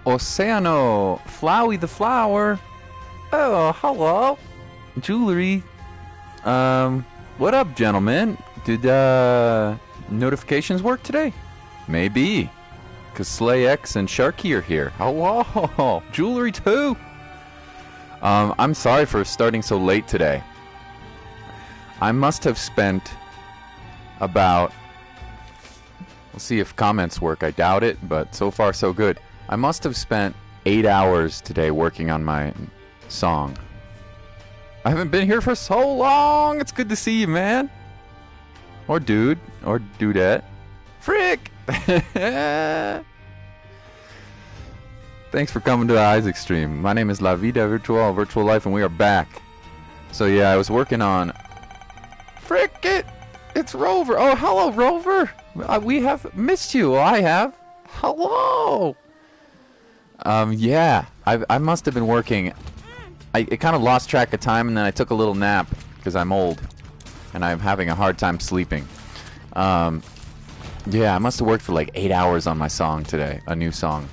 Oceano, Flowey the Flower. Oh, hello. Jewelry. What up, gentlemen? Did, notifications work today? Maybe. Because Slay X and Sharky are here. Hello. Jewelry too. I'm sorry for starting so late today. I must have spent about... We'll see if comments work. I doubt it, but so far so good. I must have spent 8 hours today working on my song. I haven't been here for so long. It's good to see you, man. Or dude. Or dudette. Frick! Thanks for coming to the Isaac stream. My name is La Vida Virtual Life, and we are back. So yeah, I was working on... Frick it! It's Rover! Oh, hello, Rover! We have missed you. I have. Hello! Yeah. I must have been working... I kind of lost track of time, and then I took a little nap, because I'm old. And I'm having a hard time sleeping. Yeah, I must have worked for like 8 hours on my song today. A new song.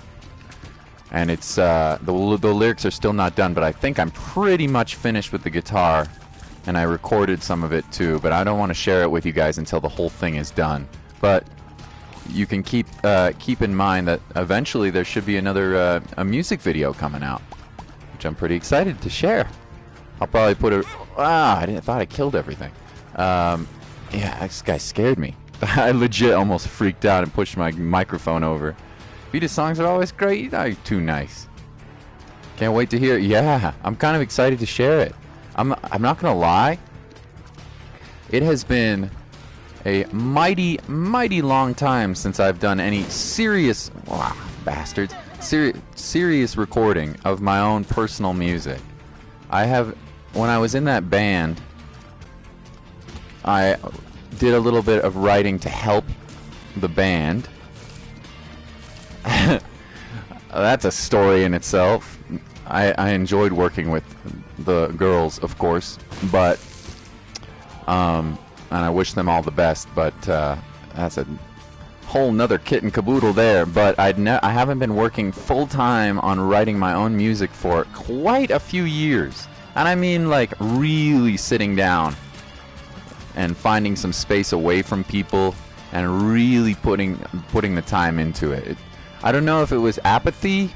And it's, the lyrics are still not done, but I think I'm pretty much finished with the guitar. And I recorded some of it too, but I don't want to share it with you guys until the whole thing is done. But you can keep in mind that eventually there should be another a music video coming out, which I'm pretty excited to share. I'll probably put a... I thought I killed everything. Yeah, this guy scared me. I legit almost freaked out and pushed my microphone over. Vita's songs are always great. Oh, you're too nice. Can't wait to hear it. Yeah, I'm kind of excited to share it. I'm not gonna lie. It has been a mighty long time since I've done any serious bastards serious recording of my own personal music. I have, when I was in that band, I did a little bit of writing to help the band. That's a story in itself. I enjoyed working with the girls, of course, but and I wish them all the best, but that's a whole nother kit and caboodle there. But I haven't been working full-time on writing my own music for quite a few years, and I mean like really sitting down and finding some space away from people and really putting the time into it. I don't know if it was apathy,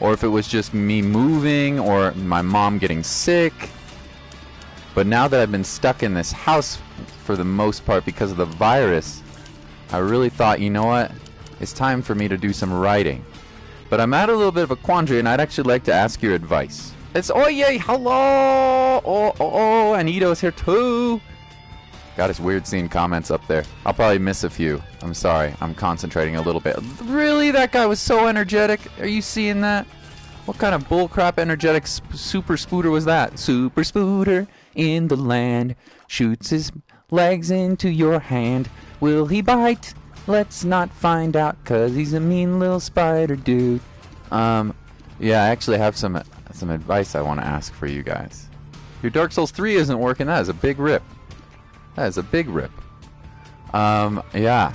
or if it was just me moving, or my mom getting sick. But now that I've been stuck in this house for the most part because of the virus, I really thought, you know what? It's time for me to do some writing. But I'm at a little bit of a quandary, and I'd actually like to ask your advice. It's Oye, hello! Oh, Anito's here too! God, it's weird seeing comments up there. I'll probably miss a few. I'm sorry. I'm concentrating a little bit. Really? That guy was so energetic? Are you seeing that? What kind of bullcrap energetic super scooter was that? Super scooter in the land shoots his legs into your hand. Will he bite? Let's not find out, 'cause he's a mean little spider dude. Yeah, I actually have some advice I want to ask for you guys. Your Dark Souls 3 isn't working. That is a big rip. That is a big rip. Yeah.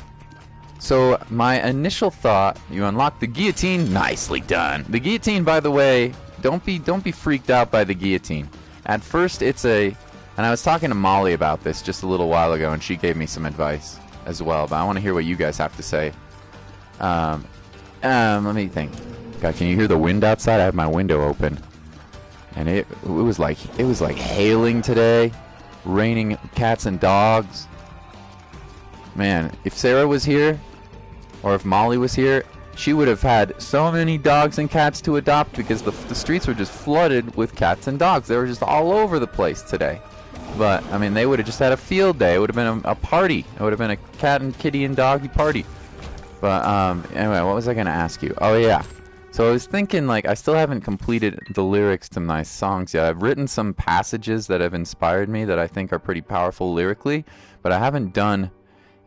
So my initial thought, you unlock the guillotine. Nicely done. The guillotine, by the way, don't be freaked out by the guillotine. At first, it's and I was talking to Molly about this just a little while ago, and she gave me some advice as well. But I want to hear what you guys have to say. Let me think. God, can you hear the wind outside? I have my window open, and it was like hailing today. Raining cats and dogs. Man, if Sarah was here, or if Molly was here, she would have had so many dogs and cats to adopt, because the streets were just flooded with cats and dogs. They were just all over the place today. But, I mean, they would have just had a field day. It would have been a party. It would have been a cat and kitty and doggy party. But, anyway, what was I going to ask you? Oh, yeah. So I was thinking, like, I still haven't completed the lyrics to my songs yet. I've written some passages that have inspired me that I think are pretty powerful lyrically, but I haven't done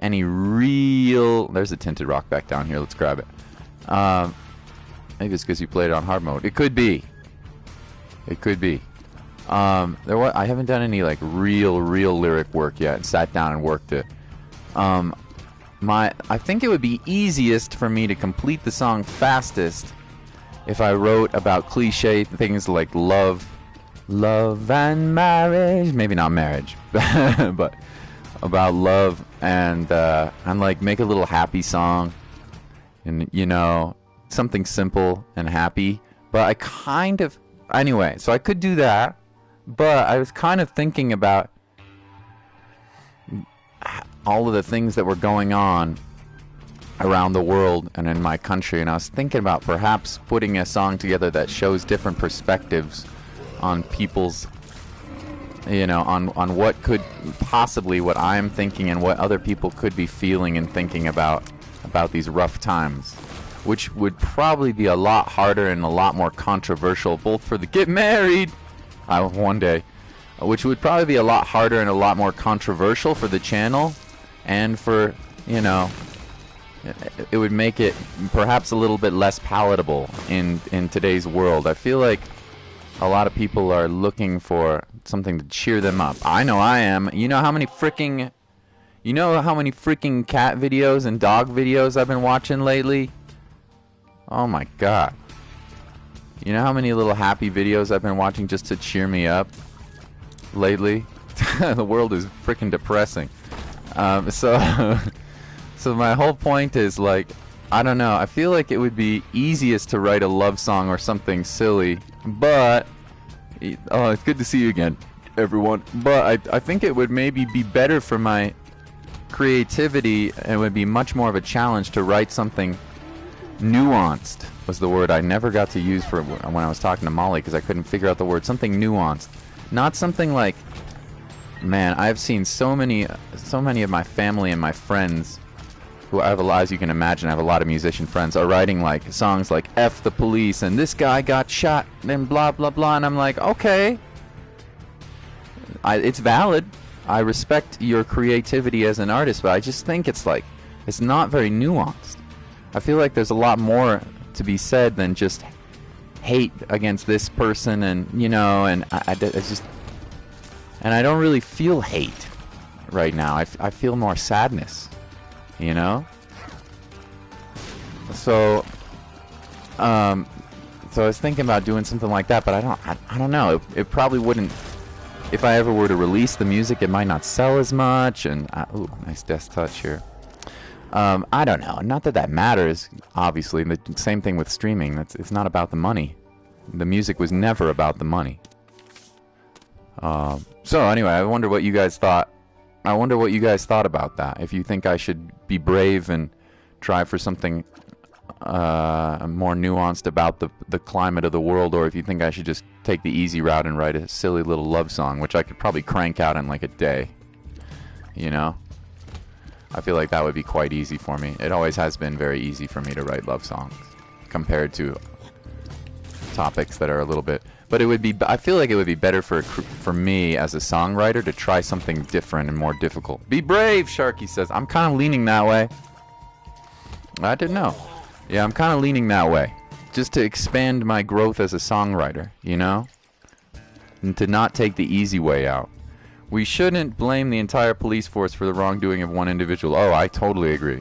any real... There's a tinted rock back down here. Let's grab it. Maybe it's because you played it on hard mode. It could be. It could be. I haven't done any, like, real lyric work yet and sat down and worked it. I think it would be easiest for me to complete the song fastest if I wrote about cliche things like love and marriage, maybe not marriage, but about love and like make a little happy song, and you know, something simple and happy. But I kind of, anyway, so I could do that, but I was kind of thinking about all of the things that were going on around the world and in my country, and I was thinking about perhaps putting a song together that shows different perspectives on people's, you know, on what could possibly, what I'm thinking and what other people could be feeling and thinking about these rough times, which would probably be a lot harder and a lot more controversial, both for the get married one day, which would probably be a lot harder and a lot more controversial for the channel, and for, you know, it would make it perhaps a little bit less palatable in today's world. I feel like a lot of people are looking for something to cheer them up. I know I am. You know how many freaking cat videos and dog videos I've been watching lately? Oh my god. You know how many little happy videos I've been watching just to cheer me up lately? The world is freaking depressing. So my whole point is, like, I don't know, I feel like it would be easiest to write a love song or something silly, but oh, it's good to see you again, everyone. But I think it would maybe be better for my creativity, and it would be much more of a challenge to write something nuanced, was the word I never got to use for when I was talking to Molly, because I couldn't figure out the word. Something nuanced, not something like, man, I've seen so many of my family and my friends, who I have a lot, as you can imagine, I have a lot of musician friends, are writing like songs like F the police and this guy got shot and blah blah blah, and I'm like, okay, it's valid, I respect your creativity as an artist, but I just think it's like, it's not very nuanced. I feel like there's a lot more to be said than just hate against this person, and you know, and it's just, and I don't really feel hate right now. I feel more sadness, you know. So I was thinking about doing something like that, but I don't know. It probably wouldn't. If I ever were to release the music, it might not sell as much. And ooh, nice desk touch here. I don't know. Not that that matters. Obviously, the same thing with streaming. It's not about the money. The music was never about the money. So anyway, I wonder what you guys thought. I wonder what you guys thought about that. If you think I should be brave and try for something more nuanced about the climate of the world, or if you think I should just take the easy route and write a silly little love song, which I could probably crank out in like a day. You know? I feel like that would be quite easy for me. It always has been very easy for me to write love songs compared to topics that are a little bit... But it would be... I feel like it would be better for me as a songwriter to try something different and more difficult. Be brave, Sharky says. I'm kind of leaning that way. I didn't know. Yeah, I'm kind of leaning that way. Just to expand my growth as a songwriter, you know? And to not take the easy way out. We shouldn't blame the entire police force for the wrongdoing of one individual. Oh, I totally agree.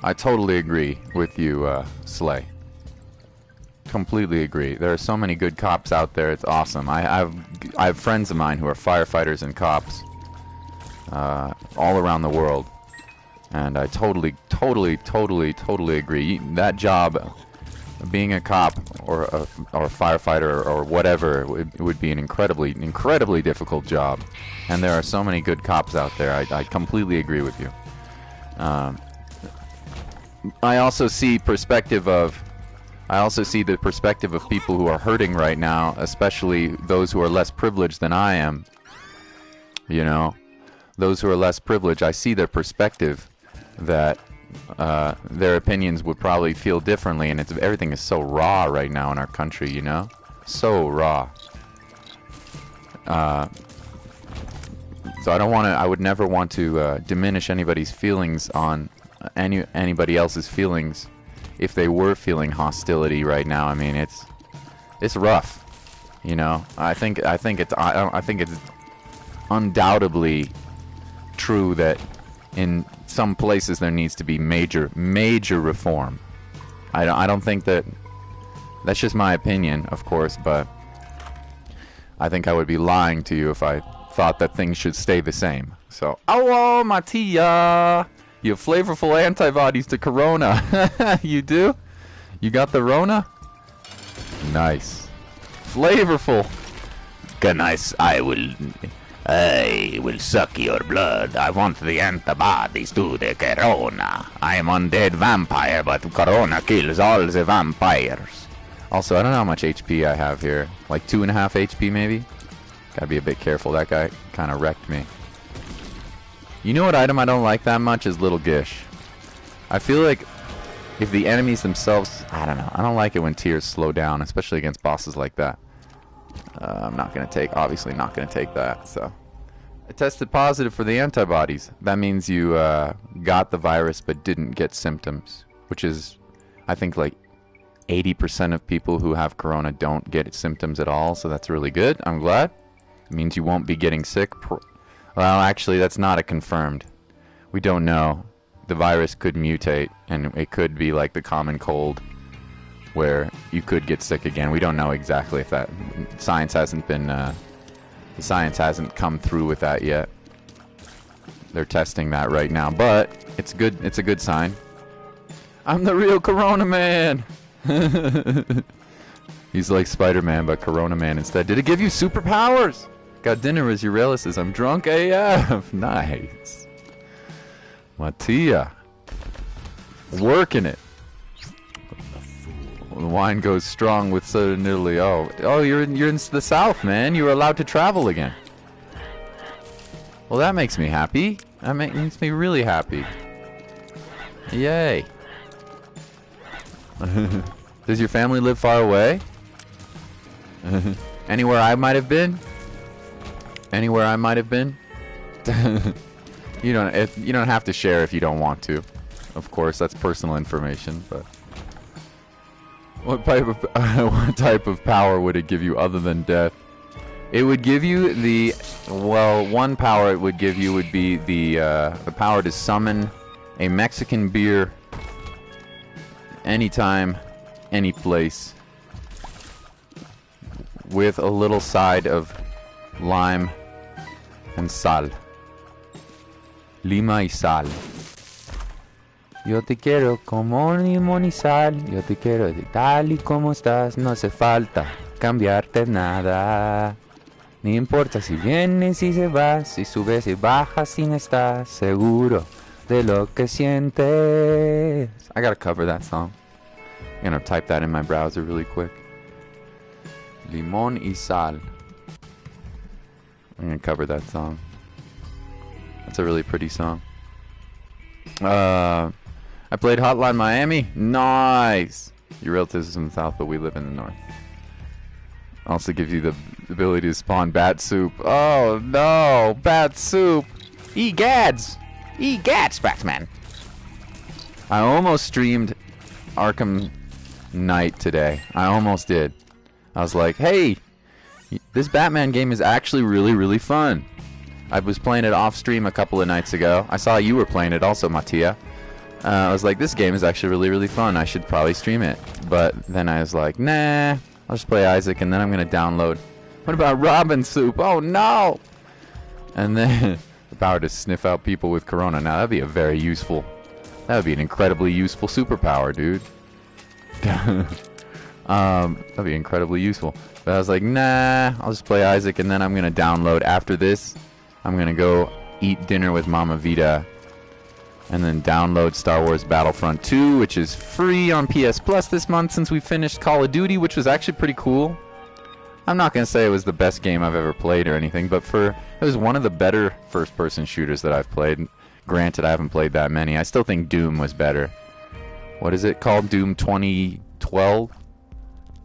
I totally agree with you, Slay. Completely agree. There are so many good cops out there. It's awesome. I have friends of mine who are firefighters and cops all around the world, and I totally agree. That job, being a cop or a firefighter or whatever, it would be an incredibly difficult job. And there are so many good cops out there. I completely agree with you. I also see the perspective of people who are hurting right now, especially those who are less privileged than I am. You know, those who are less privileged, I see their perspective, that their opinions would probably feel differently, and everything is so raw right now in our country, you know? So raw. So I would never want to diminish anybody's feelings on anybody else's feelings if they were feeling hostility right now. I mean, it's rough, you know? I think it's undoubtedly true that in some places there needs to be major reform. I don't think that... That's just my opinion, of course, but I think I would be lying to you if I thought that things should stay the same. So, oh, Mattia! You have flavorful antibodies to Corona. You do? You got the Rona? Nice. Flavorful. Nice. I will suck your blood. I want the antibodies to the Corona. I am undead vampire, but Corona kills all the vampires. Also, I don't know how much HP I have here. Like 2.5 HP maybe? Gotta be a bit careful. That guy kind of wrecked me. You know what item I don't like that much is Little Gish. I feel like if the enemies themselves... I don't know. I don't like it when tears slow down, especially against bosses like that. I'm not going to take... Obviously not going to take that, so... I tested positive for the antibodies. That means you got the virus but didn't get symptoms. Which is, I think, like 80% of people who have corona don't get symptoms at all, so that's really good. I'm glad. It means you won't be getting sick. Well, actually, that's not a confirmed. We don't know. The virus could mutate, and it could be like the common cold, where you could get sick again. We don't know exactly if that... Science hasn't been... the science hasn't come through with that yet. They're testing that right now, but it's good. It's a good sign. I'm the real Corona Man! He's like Spider-Man, but Corona Man instead. Did it give you superpowers? Got dinner as your relatives. I'm drunk AF. Nice. Mattia. Working it. The wine goes strong with Southern Italy. Oh, you're in the South, man. You're allowed to travel again. Well, that makes me happy. That makes me really happy. Yay. Does your family live far away? Anywhere I might have been? Anywhere I might have been? You don't have to share if you don't want to. Of course, that's personal information, but what type of power would it give you other than death? It would give you the one power it would give you would be the power to summon a Mexican beer anytime, any place, with a little side of lime and sal. Lima y sal. Yo te quiero como limón y sal. Yo te quiero de tal y como estás. No hace falta cambiarte nada. Ni importa si vienes y se vas, si subes y bajas sin estar seguro de lo que sientes. I gotta cover that song. I'm gonna type that in my browser really quick. Limón y sal. I'm gonna cover that song. That's a really pretty song. I played Hotline Miami. Nice. Your relatives in the south, but we live in the north. Also gives you the ability to spawn bat soup. Oh no, bat soup. Egads, Batman. I almost streamed Arkham Knight today. I almost did. I was like, hey, this Batman game is actually really, really fun. I was playing it off stream a couple of nights ago. I saw you were playing it also, Mattia. I was like, this game is actually really, really fun. I should probably stream it. But then I was like, nah, I'll just play Isaac and then I'm going to download. What about Robin Soup? Oh, no! And then the power to sniff out people with corona. Now, that'd be a very useful... That would be an incredibly useful superpower, dude. That'd be incredibly useful. But I was like, nah, I'll just play Isaac and then I'm going to download. After this, I'm going to go eat dinner with Mama Vita. And then download Star Wars Battlefront 2, which is free on PS Plus this month since we finished Call of Duty, which was actually pretty cool. I'm not going to say it was the best game I've ever played or anything, but it was one of the better first-person shooters that I've played. Granted, I haven't played that many. I still think Doom was better. What is it called? Doom 2012?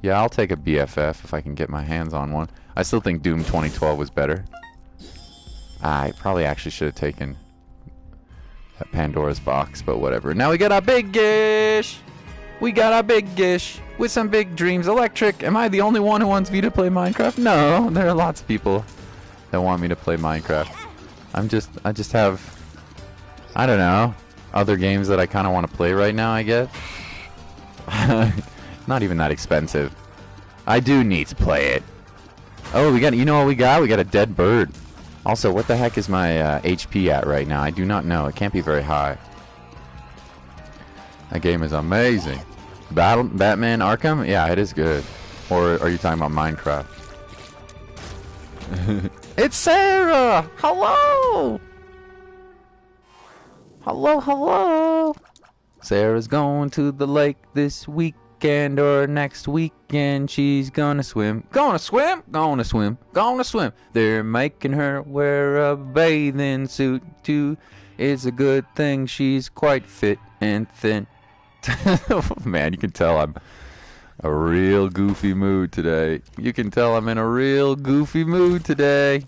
Yeah, I'll take a BFF if I can get my hands on one. I still think Doom 2012 was better. I probably actually should have taken that Pandora's box, but whatever. Now we got our big gish! We got our big gish with some big dreams. Electric, am I the only one who wants me to play Minecraft? No, there are lots of people that want me to play Minecraft. I just have, I don't know, other games that I kind of want to play right now, I guess. Not even that expensive. I do need to play it. Oh, we got, you know what we got? We got a dead bird. Also, what the heck is my HP at right now? I do not know. It can't be very high. That game is amazing. Batman Arkham? Yeah, it is good. Or are you talking about Minecraft? It's Sarah! Hello! Hello, hello! Sarah's going to the lake this weekend or next weekend. She's gonna swim. Gonna swim? Gonna swim. Gonna swim. They're making her wear a bathing suit too. It's a good thing she's quite fit and thin. Man, you can tell I'm a real goofy mood today. You can tell I'm in a real goofy mood today.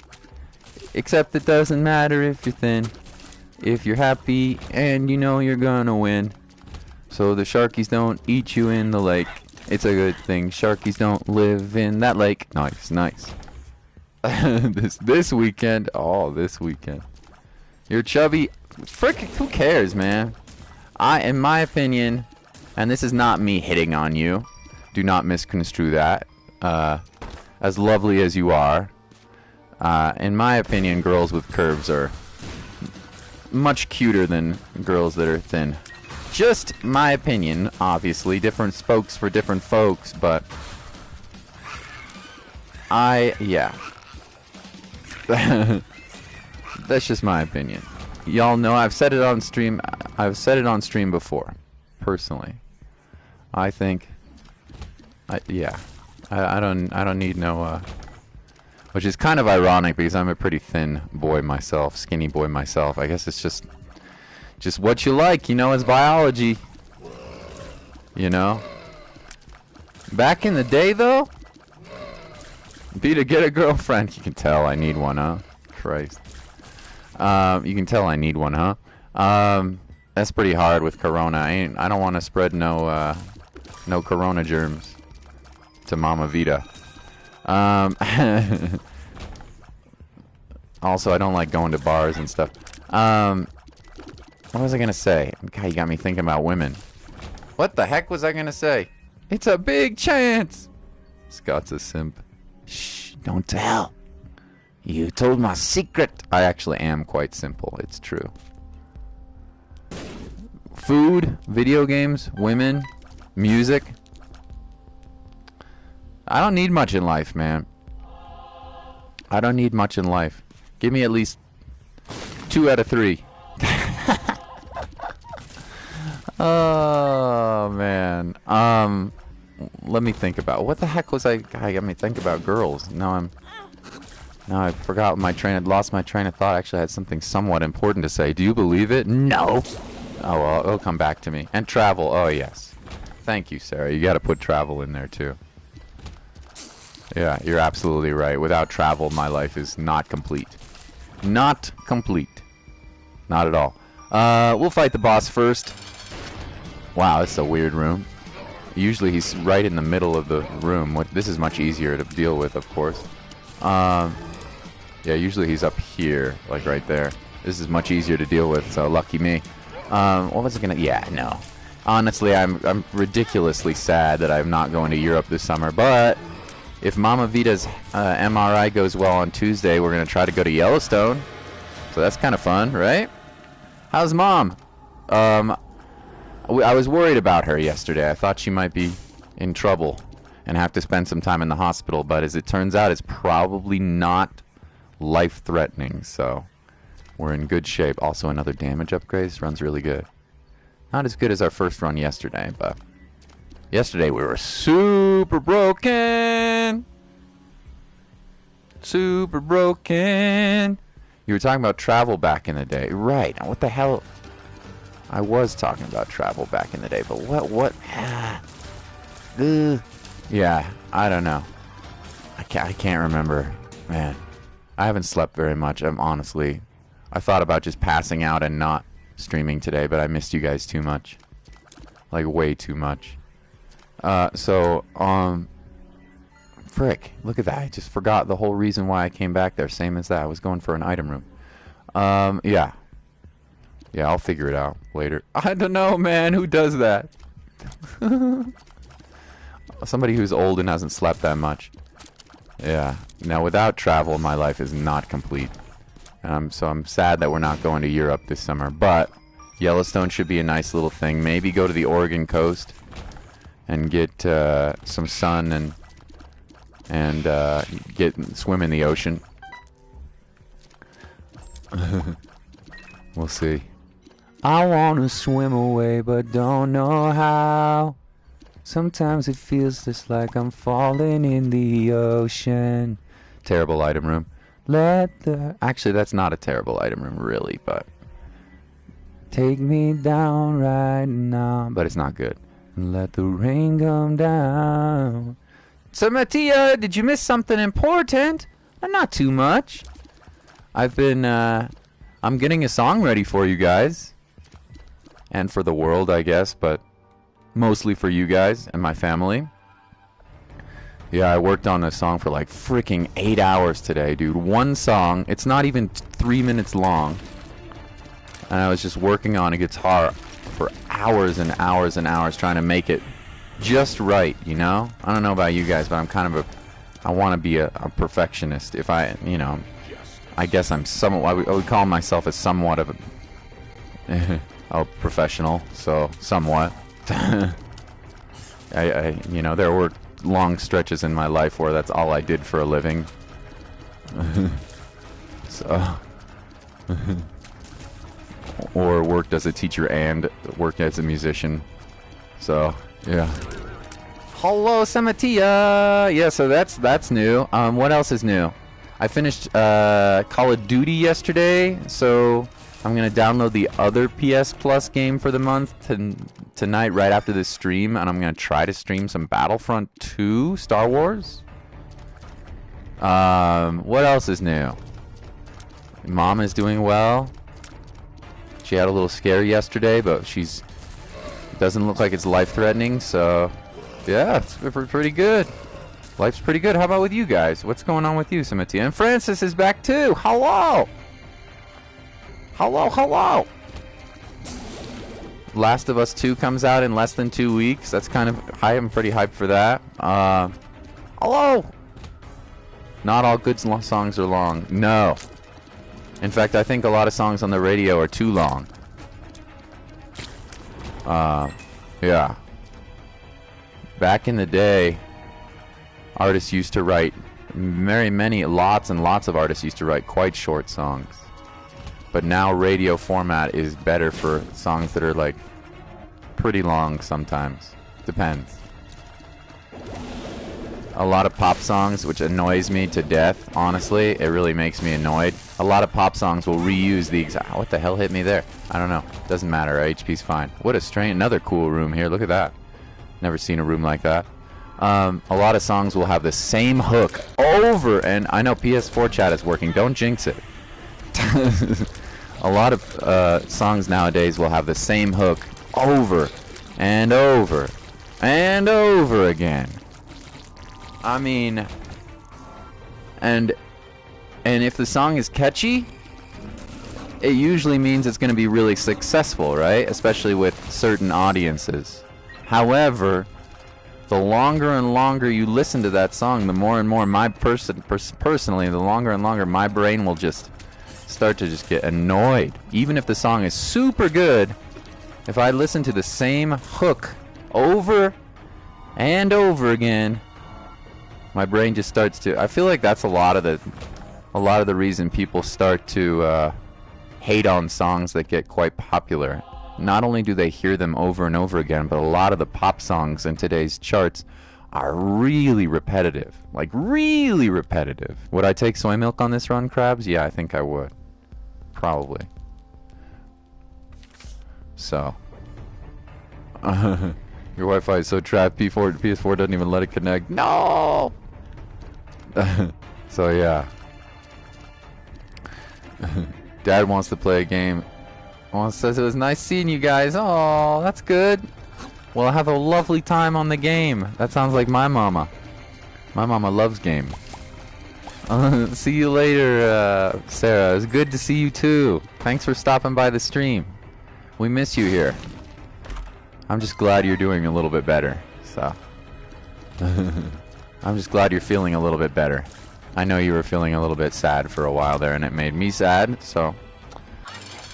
Except it doesn't matter if you're thin. If you're happy and you know you're gonna win. So the sharkies don't eat you in the lake. It's a good thing. Sharkies don't live in that lake. Nice, nice. this weekend. Oh, this weekend. You're chubby. Frick, who cares, man? In my opinion, and this is not me hitting on you. Do not misconstrue that. As lovely as you are, in my opinion, girls with curves are much cuter than girls that are thin. Just my opinion, obviously. Different spokes for different folks, but yeah. That's just my opinion. Y'all know I've said it on stream. I've said it on stream before. Personally, I think. Yeah. I don't need no. Which is kind of ironic because I'm a pretty thin boy myself, skinny boy myself. I guess it's just what you like, you know. It's biology. You know. Back in the day, though, be to get a girlfriend. You can tell I need one, huh? Christ. You can tell I need one, huh? That's pretty hard with Corona. I don't want to spread no Corona germs to Mama Vita. Also, I don't like going to bars and stuff. What was I gonna say? God, you got me thinking about women. What the heck was I gonna say? It's a big chance. Scott's a simp. Shh, don't tell. You told my secret. I actually am quite simple. It's true. Food, video games, women, music. I don't need much in life, man. I don't need much in life. Give me at least 2 out of 3. Oh, man. Let me think about what the heck was I got me think about girls. Now I forgot lost my train of thought. Actually, I had something somewhat important to say. Do you believe it? No. Oh, well, it'll come back to me. And travel. Oh, yes. Thank you, Sarah. You got to put travel in there, too. Yeah, you're absolutely right. Without travel, my life is not complete. Not complete. Not at all. We'll fight the boss first. Wow, this is a weird room. Usually he's right in the middle of the room. This is much easier to deal with, of course. Yeah, usually he's up here, like right there. This is much easier to deal with, so lucky me. What was it gonna... Yeah, no. Honestly, I'm ridiculously sad that I'm not going to Europe this summer, but if Mama Vita's MRI goes well on Tuesday, we're going to try to go to Yellowstone. So that's kind of fun, right? How's Mom? I was worried about her yesterday. I thought she might be in trouble and have to spend some time in the hospital, but as it turns out, it's probably not life-threatening, so we're in good shape. Also, another damage upgrade. This run's really good. Not as good as our first run yesterday, but yesterday we were super broken. Super broken. You were talking about travel back in the day. Right. What the hell? I was talking about travel back in the day, but what? Yeah, I don't know. I can't remember. Man, I haven't slept very much. I thought about just passing out and not streaming today, but I missed you guys too much. Like, way too much. Frick, look at that. I just forgot the whole reason why I came back there. Same as that. I was going for an item room. Yeah. Yeah, I'll figure it out later. I don't know, man. Who does that? Somebody who's old and hasn't slept that much. Yeah. Now, without travel, my life is not complete. So I'm sad that we're not going to Europe this summer. But Yellowstone should be a nice little thing. Maybe go to the Oregon coast and get some sun and swim in the ocean. We'll see. I wanna swim away, but don't know how. Sometimes it feels just like I'm falling in the ocean. Terrible item room. Actually, that's not a terrible item room, really, but take me down right now. But it's not good. Let the rain come down. So, Mattia, did you miss something important? Not too much. I'm getting a song ready for you guys. And for the world, I guess, but mostly for you guys and my family. Yeah, I worked on a song for like freaking 8 hours today, dude. One song. It's not even 3 minutes long. And I was just working on a guitar for hours and hours and hours trying to make it just right, you know? I don't know about you guys, but I'm kind of I want to be a perfectionist. If I, you know, I guess I'm somewhat, I would call myself as somewhat of a professional, so somewhat. You know, there were long stretches in my life where that's all I did for a living. So, or worked as a teacher and worked as a musician. So, yeah. Hello, Samatia. Yeah, so that's new. What else is new? I finished Call of Duty yesterday, so I'm gonna download the other PS Plus game for the month tonight, right after this stream, and I'm gonna try to stream some Battlefront 2 Star Wars. What else is new? Mom is doing well. She had a little scare yesterday, but doesn't look like it's life-threatening, so yeah, it's pretty good. Life's pretty good. How about with you guys? What's going on with you, Samatia? And Francis is back too. Hello. Hello, hello. Last of Us 2 comes out in less than 2 weeks. That's kind of I'm pretty hyped for that. Hello. Not all good songs are long. No. In fact, I think a lot of songs on the radio are too long. Yeah. Back in the day, artists used to write lots and lots of artists used to write quite short songs. But now radio format is better for songs that are like pretty long sometimes. Depends. A lot of pop songs, which annoys me to death, honestly. It really makes me annoyed. A lot of pop songs will reuse the exact... What the hell hit me there? I don't know. Doesn't matter. HP's fine. What a strange... Another cool room here. Look at that. Never seen a room like that. A lot of songs will have the same hook over... And I know PS4 chat is working. Don't jinx it. A lot of songs nowadays will have the same hook over and over and over again. I mean, and if the song is catchy, it usually means it's going to be really successful, right? Especially with certain audiences. However, the longer and longer you listen to that song, the more and more personally, the longer and longer my brain will just start to just get annoyed. Even if the song is super good, if I listen to the same hook over and over again, my brain just starts to... I feel like that's a lot of the reason people start to hate on songs that get quite popular. Not only do they hear them over and over again, but a lot of the pop songs in today's charts are really repetitive. Like, really repetitive. Would I take soy milk on this run, Krabs? Yeah, I think I would. Probably. So. Your Wi-Fi is so trapped, PS4 doesn't even let it connect. No! So, yeah. Dad wants to play a game. Says it was nice seeing you guys. Oh, that's good. Well, have a lovely time on the game. That sounds like my mama. My mama loves game. See you later, Sarah. It was good to see you too. Thanks for stopping by the stream. We miss you here. I'm just glad you're doing a little bit better. So I'm just glad you're feeling a little bit better. I know you were feeling a little bit sad for a while there, and it made me sad, so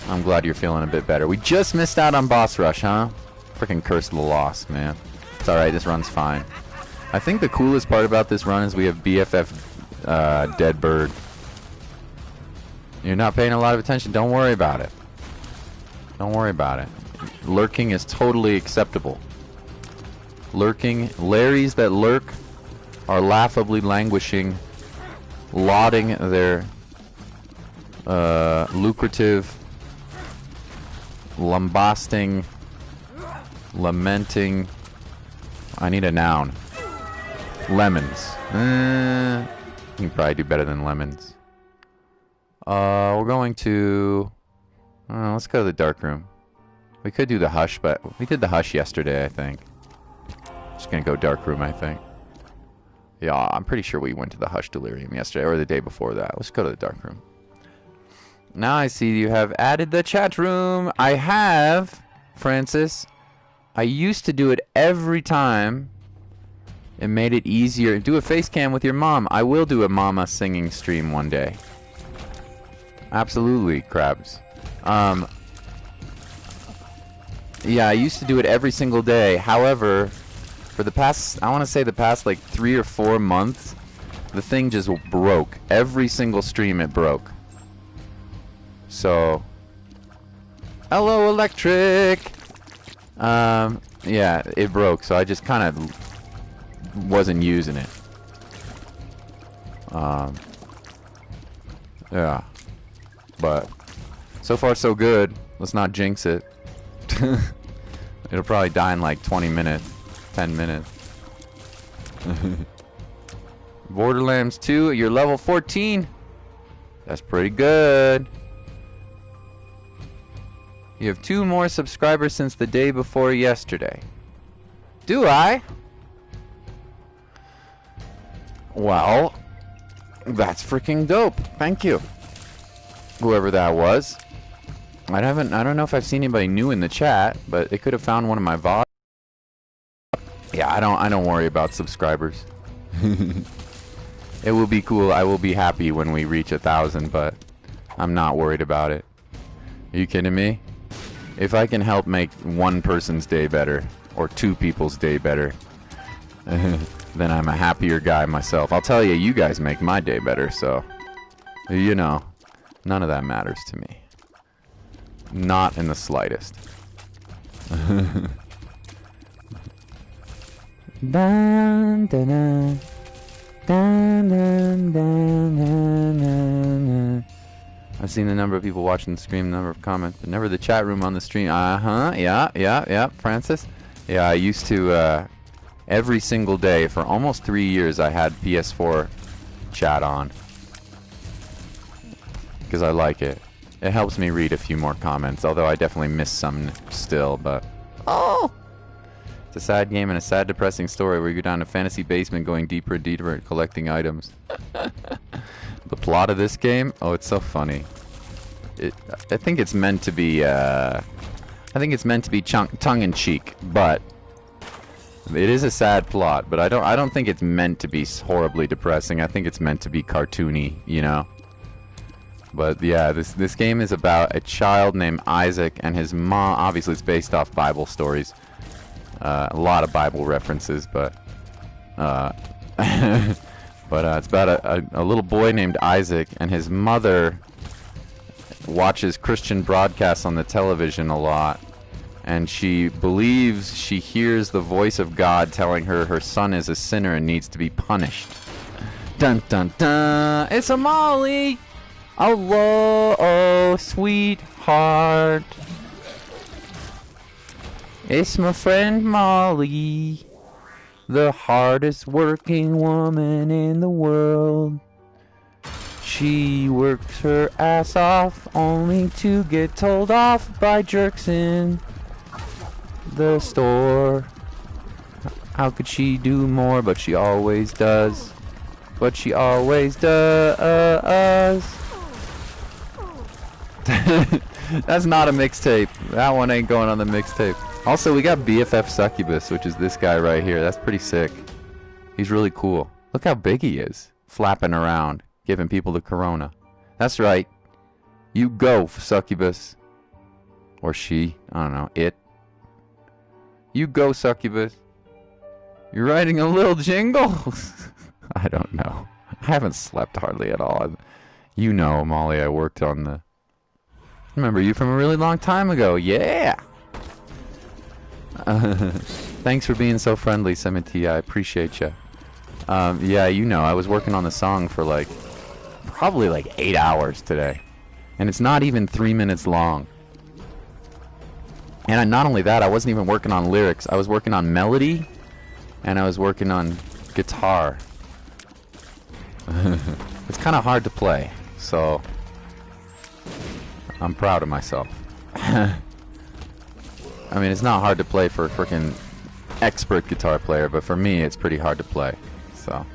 I'm glad you're feeling a bit better. We just missed out on boss rush, huh? Freaking curse of the lost, man. It's alright, this run's fine. I think the coolest part about this run is we have BFF Dead Bird. You're not paying a lot of attention, don't worry about it. Don't worry about it. Lurking is totally acceptable. Lurking, Larrys that lurk are laughably languishing, lauding their lucrative, lambasting, lamenting. I need a noun. Lemons. You can probably do better than lemons. We're going to... let's go to the dark room. We could do the hush, but we did the hush yesterday, I think. Just gonna go dark room, I think. Yeah, I'm pretty sure we went to the hush delirium yesterday, or the day before that. Let's go to the dark room. Now I see you have added the chat room. I have, Francis. I used to do it every time. It made it easier. Do a face cam with your mom. I will do a mama singing stream one day. Absolutely, Krabs. Yeah, I used to do it every single day. However, for the past, I want to say the past like 3 or 4 months, the thing just broke. Every single stream it broke. So, hello, Electric. Yeah, it broke, so I just kind of wasn't using it. Yeah, but so far so good. Let's not jinx it. It'll probably die in like 20 minutes, 10 minutes. Borderlands 2, you're level 14. That's pretty good. You have 2 more subscribers since the day before yesterday. Do I? Well, that's freaking dope. Thank you. Whoever that was. I don't know if I've seen anybody new in the chat, but they could have found one of my VODs. Yeah, I don't worry about subscribers. It will be cool. I will be happy when we reach 1,000, but I'm not worried about it. Are you kidding me? If I can help make one person's day better, or 2 people's day better, then I'm a happier guy myself. I'll tell you, you guys make my day better, so, you know, none of that matters to me. Not in the slightest. Dun, dun, dun. Dun, dun, dun, dun, dun, dun. I've seen the number of people watching the stream, the number of comments, but never the chat room on the stream. Yeah, Francis. Yeah, I used to, every single day for almost 3 years I had PS4 chat on. Because I like it. It helps me read a few more comments, although I definitely miss some still, but... Oh! It's a sad game and a sad, depressing story where you go down a fantasy basement going deeper and deeper and collecting items. The plot of this game? Oh, it's so funny. I think it's meant to be, tongue-in-cheek, but... It is a sad plot, but I don't think it's meant to be horribly depressing. I think it's meant to be cartoony, you know? But yeah, this game is about a child named Isaac and his mom. Obviously, it's based off Bible stories. A lot of Bible references, but it's about a little boy named Isaac, and his mother watches Christian broadcasts on the television a lot, and she believes she hears the voice of God telling her her son is a sinner and needs to be punished. Dun dun dun! It's a Molly! Oh, sweetheart. It's my friend Molly, the hardest working woman in the world. She works her ass off only to get told off by jerks in the store. How could she do more? But she always does. But she always does. That's not a mixtape. That one ain't going on the mixtape. Also, we got BFF Succubus, which is this guy right here. That's pretty sick. He's really cool. Look how big he is. Flapping around, giving people the corona. That's right. You go, Succubus. Or she. I don't know. It. You go, Succubus. You're writing a little jingle? I don't know. I haven't slept hardly at all. You know, Molly, I worked on the... Remember you from a really long time ago. Yeah! Thanks for being so friendly, Semity. I appreciate you. Yeah, you know, I was working on the song for like... probably like 8 hours today. And it's not even 3 minutes long. And not only that, I wasn't even working on lyrics. I was working on melody, and I was working on guitar. It's kind of hard to play, so I'm proud of myself. I mean, it's not hard to play for a freaking expert guitar player, but for me, it's pretty hard to play. So,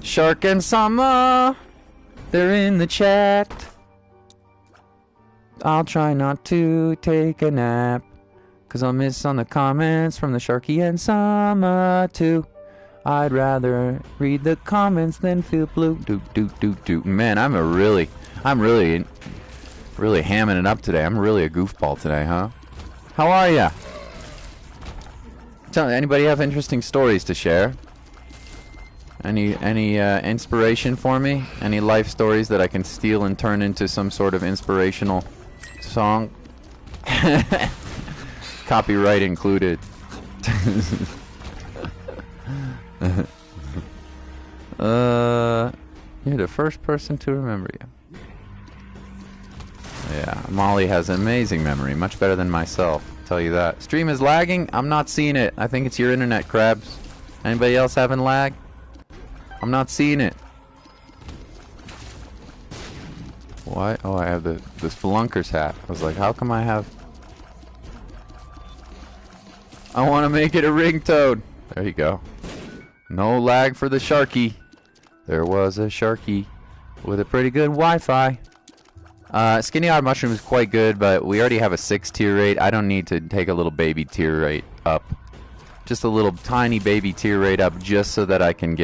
Shark and Summer, they're in the chat. I'll try not to take a nap, 'cause I'll miss on the comments from the Sharky and Summer too. I'd rather read the comments than feel blue. Do. Man, I'm really hamming it up today. I'm really a goofball today, huh? How are ya? Anybody have interesting stories to share? Any inspiration for me? Any life stories that I can steal and turn into some sort of inspirational song? Copyright included. You're the first person to remember you. Yeah, Molly has an amazing memory, much better than myself, I'll tell you that. Stream is lagging? I'm not seeing it. I think it's your internet, Krabs. Anybody else having lag? I'm not seeing it. Why? Oh, I have the Spelunker's hat. I was like, how come I have... I want to make it a ringtone. There you go. No lag for the Sharky. There was a Sharky with a pretty good Wi-Fi. Skinny Odd Mushroom is quite good, but we already have a 6 tier rate. I don't need to take a little baby tier rate up. Just a little tiny baby tier rate up just so that I can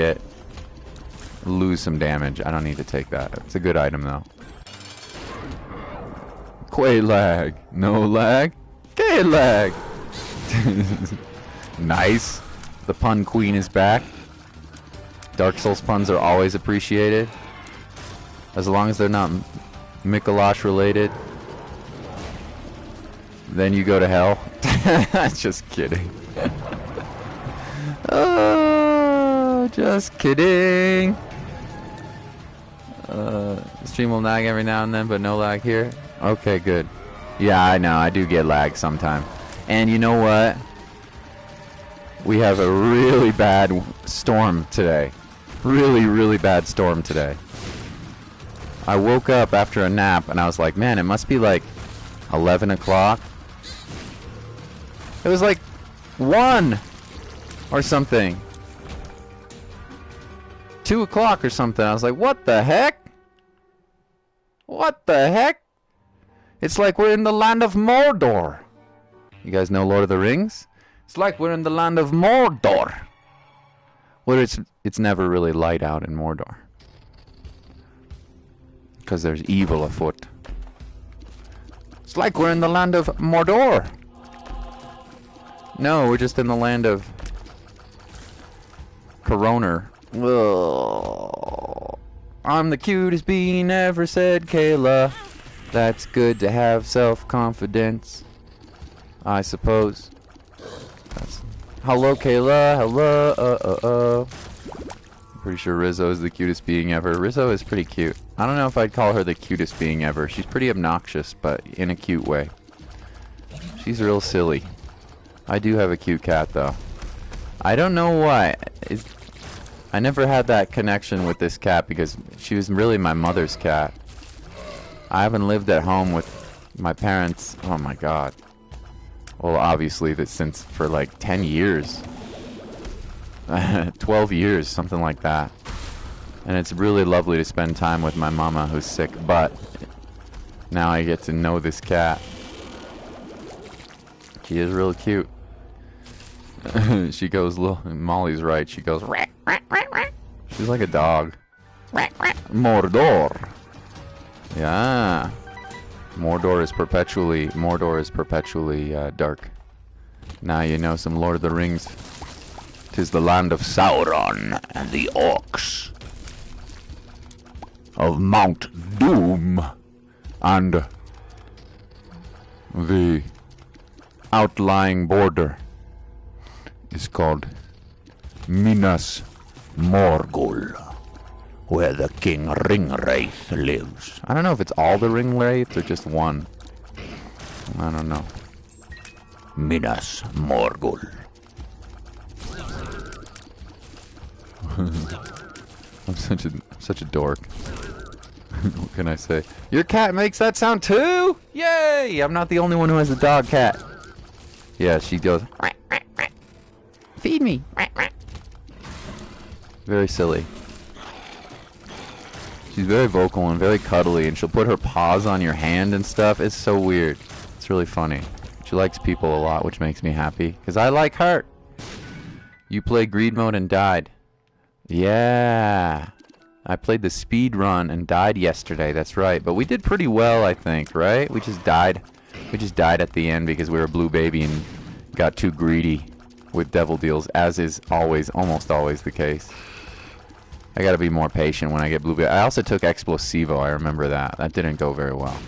lose some damage. I don't need to take that. It's a good item though. Quay lag. No lag. K lag. Nice. The pun queen is back. Dark Souls puns are always appreciated. As long as they're not Mikolash related. Then you go to hell. Just kidding. Oh, just kidding. Stream will lag every now and then, but no lag here. Okay, good. Yeah, I know. I do get lag sometime. And you know what? We have a really bad storm today. Really bad storm today. I woke up after a nap and I was like, man, it must be like 11 o'clock. It was like 1 or something. 2 o'clock or something. I was like, what the heck? What the heck? It's like we're in the land of Mordor. You guys know Lord of the Rings? It's like we're in the land of Mordor. Where it's never really light out in Mordor. Because there's evil afoot. It's like we're in the land of Mordor. No, we're just in the land of Coroner. Ugh. I'm the cutest bean ever, said Kayla. That's good to have self-confidence, I suppose. Hello, Kayla. Hello. Pretty sure Rizzo is the cutest being ever. Rizzo is pretty cute. I don't know if I'd call her the cutest being ever. She's pretty obnoxious, but in a cute way. She's real silly. I do have a cute cat, though. I don't know why. I never had that connection with this cat because she was really my mother's cat. I haven't lived at home with my parents. Oh my god. Well, obviously, since for like 10 years. 12 years, something like that. And it's really lovely to spend time with my mama who's sick, but now I get to know this cat. She is real cute. She goes, Molly's right. She goes, "Rah, rah, rah, rah." She's like a dog. "Rah, rah." Mordor. Yeah. Mordor is perpetually dark. Now you know some Lord of the Rings. 'Tis the land of Sauron and the orcs. Of Mount Doom. And the outlying border is called Minas Morgul, where the King Ringwraith lives. I don't know if it's all the Ringwraiths or just one. I don't know. Minas Morgul. I'm such a dork. What can I say? Your cat makes that sound too? Yay! I'm not the only one who has a dog cat. Yeah, she goes, feed me. Very silly. She's very vocal and very cuddly, and she'll put her paws on your hand and stuff. It's so weird. It's really funny. She likes people a lot, which makes me happy, because I like her. You played Greed Mode and died. Yeah. I played the speed run and died yesterday, that's right. But we did pretty well, I think, right? We just died. We just died at the end because we were a blue baby and got too greedy with devil deals, as is always, almost always the case. I gotta be more patient when I get blue baby. I also took Explosivo, I remember that. That didn't go very well.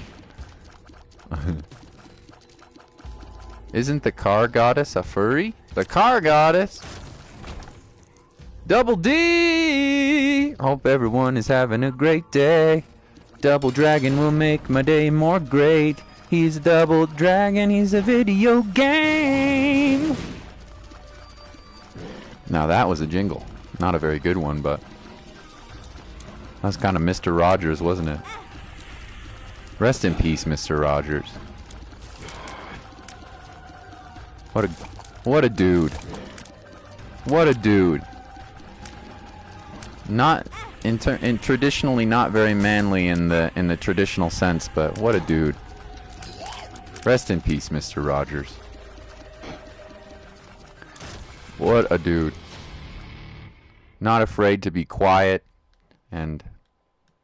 Isn't the car goddess a furry? The car goddess! Double D! Hope everyone is having a great day. Double Dragon will make my day more great. He's a Double Dragon, he's a video game. Now that was a jingle. Not a very good one, but that's kind of Mr. Rogers, wasn't it? Rest in peace, Mr. Rogers. What a dude. What a dude. Not in traditionally not very manly in the traditional sense, but what a dude. Rest in peace, Mr. Rogers. What a dude. Not afraid to be quiet and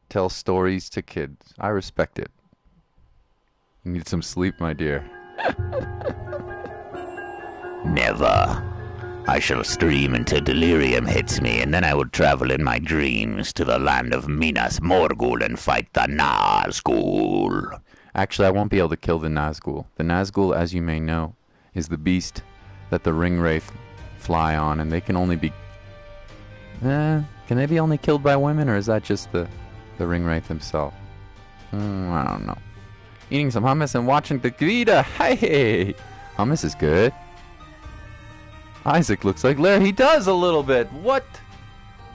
tell stories to kids. I respect it. You need some sleep, my dear. Never. I shall scream until delirium hits me, and then I will travel in my dreams to the land of Minas Morgul and fight the Nazgul. Actually, I won't be able to kill the Nazgul. The Nazgul, as you may know, is the beast that the Ringwraith fly on, and they can only be... can they be only killed by women, or is that just the Ringwraith himself? I don't know. Eating some hummus and watching the Vida. Hey! Hummus is good. Isaac looks like Larry. He does a little bit. What?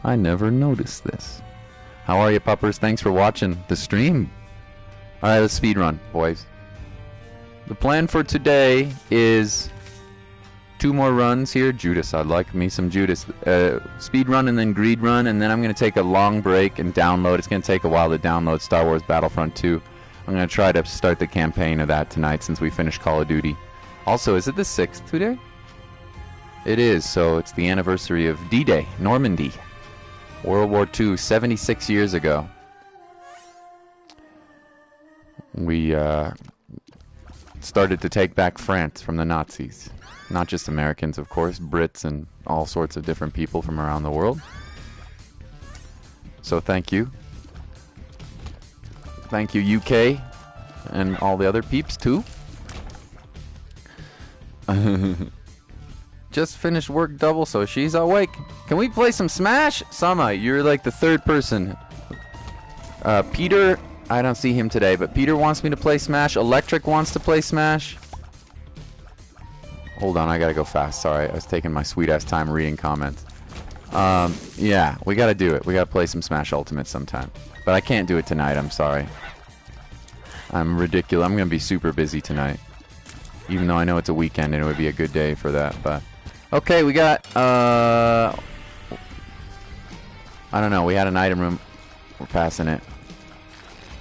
I never noticed this. How are you, puppers? Thanks for watching the stream. Alright, let's speedrun, boys. The plan for today is 2 more runs here. Judas, I'd like me some Judas. Speedrun and then Greed Run, and then I'm going to take a long break and download. It's going to take a while to download Star Wars Battlefront 2. I'm going to try to start the campaign of that tonight since we finished Call of Duty. Also, is it the 6th today? It is, so it's the anniversary of D-Day, Normandy. World War II, 76 years ago. We started to take back France from the Nazis. Not just Americans, of course, Brits and all sorts of different people from around the world. So thank you. Thank you, UK, and all the other peeps, too. Just finished work double, so she's awake. Can we play some Smash? Sama, you're like the 3rd person. Peter, I don't see him today, but Peter wants me to play Smash. Electric wants to play Smash. Hold on, I gotta go fast. Sorry, I was taking my sweet-ass time reading comments. Yeah, we gotta do it. We gotta play some Smash Ultimate sometime. But I can't do it tonight, I'm sorry. I'm ridiculous. I'm gonna be super busy tonight. Even though I know it's a weekend and it would be a good day for that, but... Okay, we got, I don't know, we had an item room. We're passing it.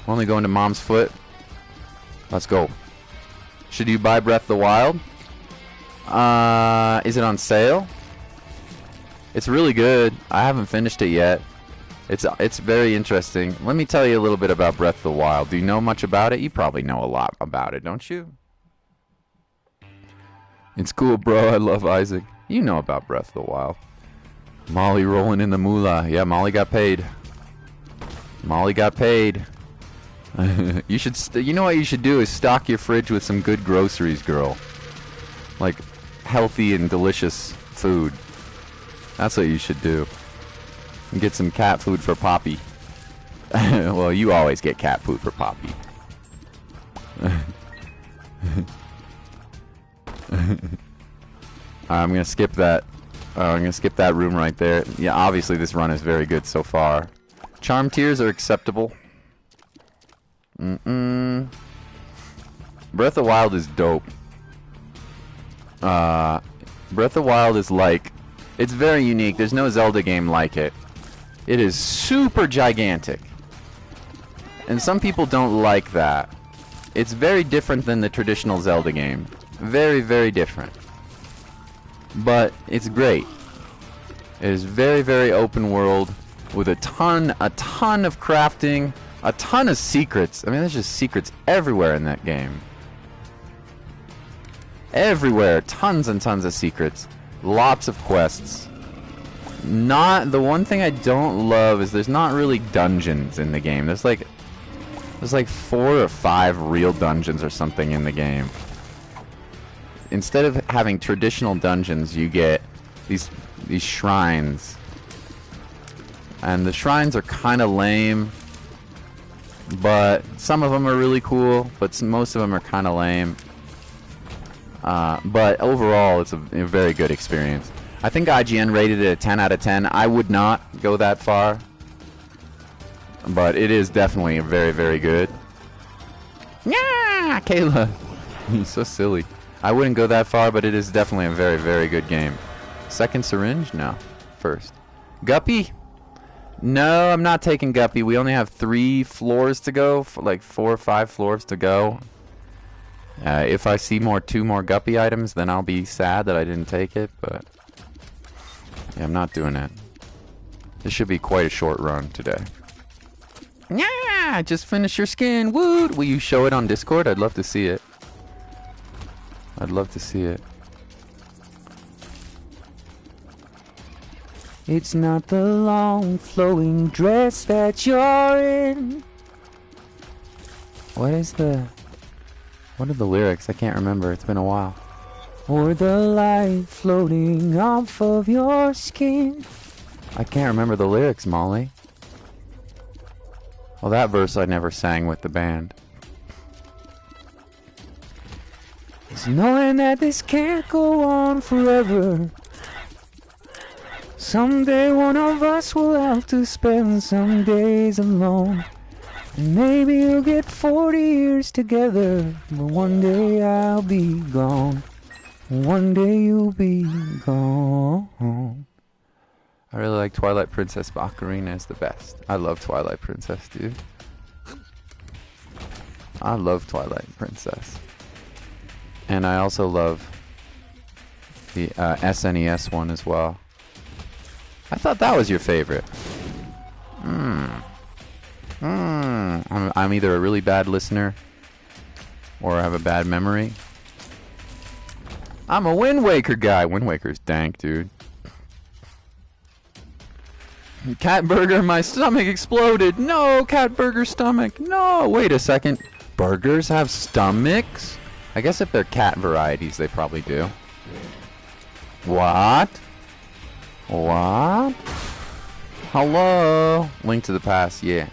We're only going to Mom's Foot. Let's go. Should you buy Breath of the Wild? Is it on sale? It's really good. I haven't finished it yet. It's very interesting. Let me tell you a little bit about Breath of the Wild. Do you know much about it? You probably know a lot about it, don't you? It's cool, bro. I love Isaac. You know about Breath of the Wild. Molly rolling in the moolah. Yeah, Molly got paid. Molly got paid. You should. You know what you should do is stock your fridge with some good groceries, girl. Like healthy and delicious food. That's what you should do. And get some cat food for Poppy. Well, you always get cat food for Poppy. I'm gonna skip that. I'm gonna skip that room right there. Yeah, obviously this run is very good so far. Charm tiers are acceptable. Breath of the Wild is dope. Breath of the Wild is like, it's very unique. There's no Zelda game like it. It is super gigantic. And some people don't like that. It's very different than the traditional Zelda game. Very, very different. But it's great. It is very, very open world with a ton of crafting, a ton of secrets. I mean, there's just secrets everywhere in that game. Everywhere, tons and tons of secrets. Lots of quests. The one thing I don't love is there's not really dungeons in the game. There's like 4 or 5 real dungeons or something in the game. Instead of having traditional dungeons, you get these shrines. And the shrines are kind of lame, but some of them are really cool, but most of them are kind of lame. But overall, it's a very good experience. I think IGN rated it a 10 out of 10. I would not go that far, but it is definitely very, very good. Yeah, Kayla, you're so silly. I wouldn't go that far, but it is definitely a very, very good game. Second syringe? No. First. Guppy? No, I'm not taking Guppy. We only have 3 floors to go, like 4 or 5 floors to go. If I see 2 more Guppy items, then I'll be sad that I didn't take it, but yeah, I'm not doing it. This should be quite a short run today. Yeah, just finished your skin. Woot! Will you show it on Discord? I'd love to see it. I'd love to see it. It's not the long flowing dress that you're in. What are the lyrics? I can't remember. It's been a while. Or the light floating off of your skin. I can't remember the lyrics, Molly. Well, that verse I never sang with the band. It's knowing that this can't go on forever. Someday one of us will have to spend some days alone. And maybe you'll get 40 years together, but one day I'll be gone. One day you'll be gone. I really like Twilight Princess, but Ocarina is the best. I love Twilight Princess, dude. I love Twilight Princess. And I also love the SNES one as well. I thought that was your favorite. I'm either a really bad listener or I have a bad memory. I'm a Wind Waker guy. Wind Waker's dank, dude. Cat burger, my stomach exploded. No, cat burger stomach. No, wait a second. Burgers have stomachs? I guess if they're cat varieties, they probably do. What? What? Hello? Link to the Past, yeah.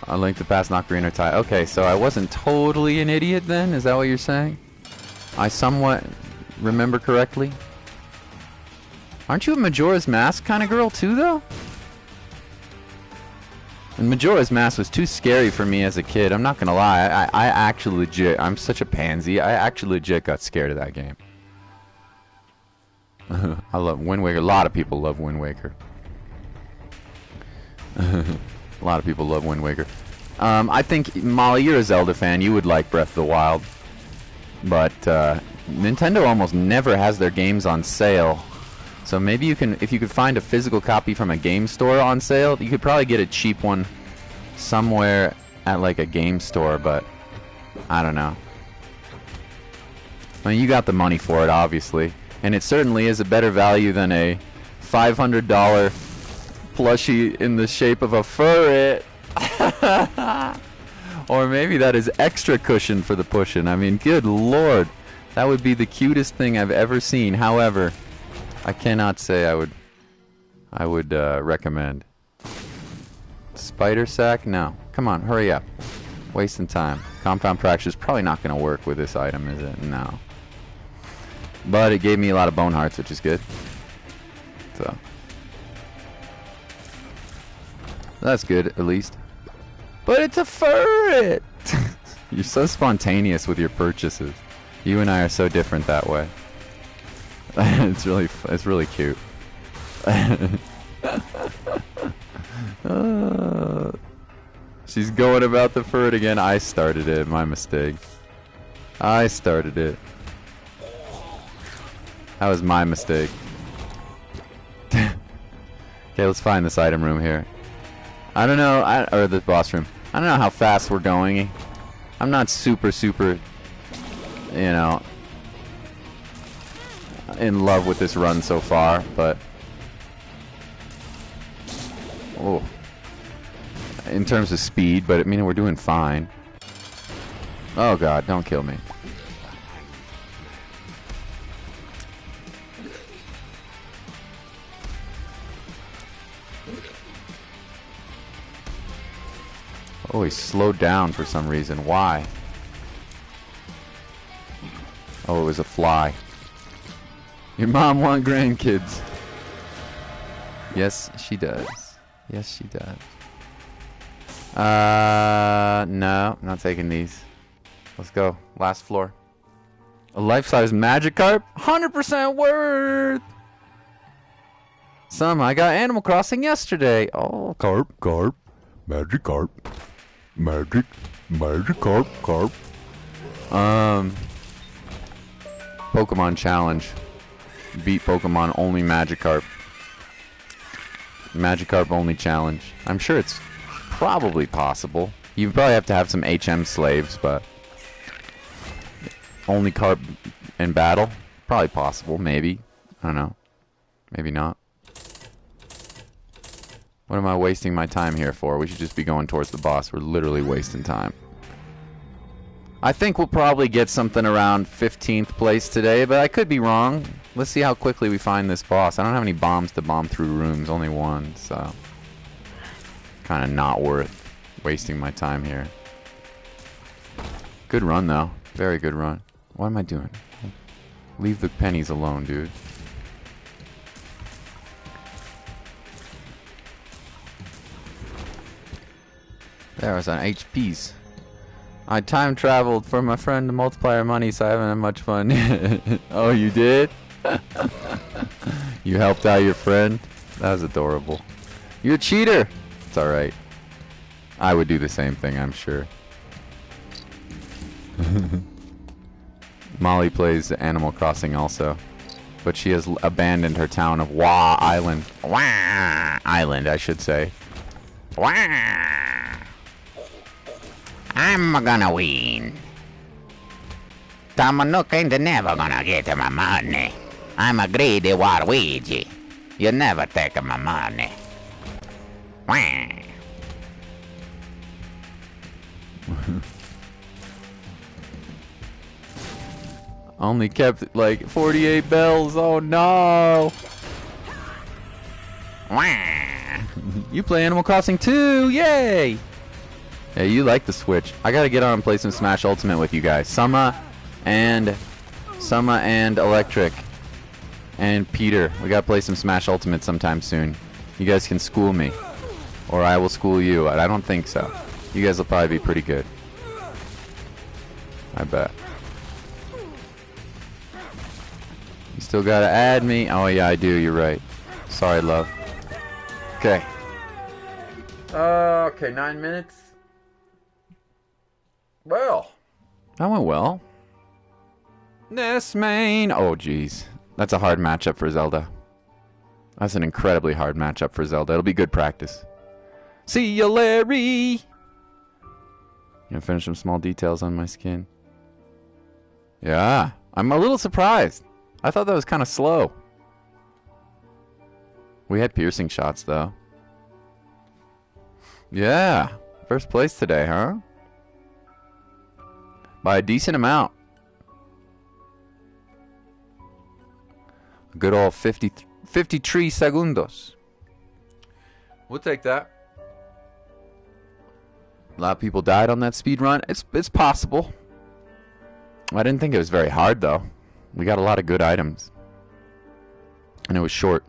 A Link to the Past, Ocarina tie. Okay, so I wasn't totally an idiot then? Is that what you're saying? I somewhat remember correctly? Aren't you a Majora's Mask kind of girl too, though? And Majora's Mask was too scary for me as a kid. I'm not gonna lie. I actually legit, I'm such a pansy. I actually legit got scared of that game. I love Wind Waker. A lot of people love Wind Waker. A lot of people love Wind Waker. I think, Molly, you're a Zelda fan. You would like Breath of the Wild. But Nintendo almost never has their games on sale. So maybe you can, if you could find a physical copy from a game store on sale, you could probably get a cheap one somewhere at like a game store, but I don't know. I mean, you got the money for it, obviously. And it certainly is a better value than a $500 plushie in the shape of a furret. Or maybe that is extra cushion for the pushing. I mean, good lord. That would be the cutest thing I've ever seen. However, I cannot say I would recommend. Spider sack? No. Come on, hurry up. Wasting time. Compound fracture is probably not going to work with this item, is it? No. But it gave me a lot of bone hearts, which is good. So that's good, at least. But it's a furret! You're so spontaneous with your purchases. You and I are so different that way. It's really cute. She's going about the furret again. I started it. My mistake. I started it. That was my mistake. Okay, let's find this item room here. I don't know, or the boss room. I don't know how fast we're going. I'm not super, you know, in love with this run so far, but oh, in terms of speed, but I mean we're doing fine. Oh god, don't kill me. Oh, he slowed down for some reason. Why? Oh, it was a fly. Your mom want grandkids. Yes, she does. Yes, she does. No, not taking these. Let's go. Last floor. A life-size Magikarp? 100% worth! I got Animal Crossing yesterday. Oh, carp. Magikarp. Magikarp. Pokemon Challenge. Beat Pokemon only Magikarp. Magikarp only challenge. I'm sure it's probably possible. You probably have to have some HM slaves, but only carp in battle? Probably possible, maybe. I don't know. Maybe not. What am I wasting my time here for? We should just be going towards the boss. We're literally wasting time. I think we'll probably get something around 15th place today, but I could be wrong. Let's see how quickly we find this boss. I don't have any bombs to bomb through rooms, only one, so kind of not worth wasting my time here. Good run, though. Very good run. What am I doing? Leave the pennies alone, dude. There was an HPs. I time traveled for my friend to multiply our money, so I haven't had much fun. Oh, you did? You helped out your friend? That was adorable. You're a cheater! It's alright. I would do the same thing, I'm sure. Molly plays Animal Crossing also. But she has abandoned her town of Wah Island. Wah Island, I should say. Wah! I'm gonna win. Tomonook ain't never gonna get my money. I'm a greedy Waluigi. You never take my money. Only kept like 48 bells. Oh no! You play Animal Crossing too! Yay! Yeah, you like the Switch. I gotta get on and play some Smash Ultimate with you guys. Summa and Electric and Peter. We gotta play some Smash Ultimate sometime soon. You guys can school me. Or I will school you. I don't think so. You guys will probably be pretty good. I bet. You still gotta add me. Oh yeah, I do. You're right. Sorry, love. Okay. Okay, 9 minutes. Well, that went well. This main. Oh, jeez. That's a hard matchup for Zelda. That's an incredibly hard matchup for Zelda. It'll be good practice. See ya, Larry! Gonna finish some small details on my skin. Yeah. I'm a little surprised. I thought that was kind of slow. We had piercing shots, though. Yeah. First place today, huh? By a decent amount. A good old 53 segundos. We'll take that. A lot of people died on that speed run. It's possible. I didn't think it was very hard, though. We got a lot of good items. And it was short.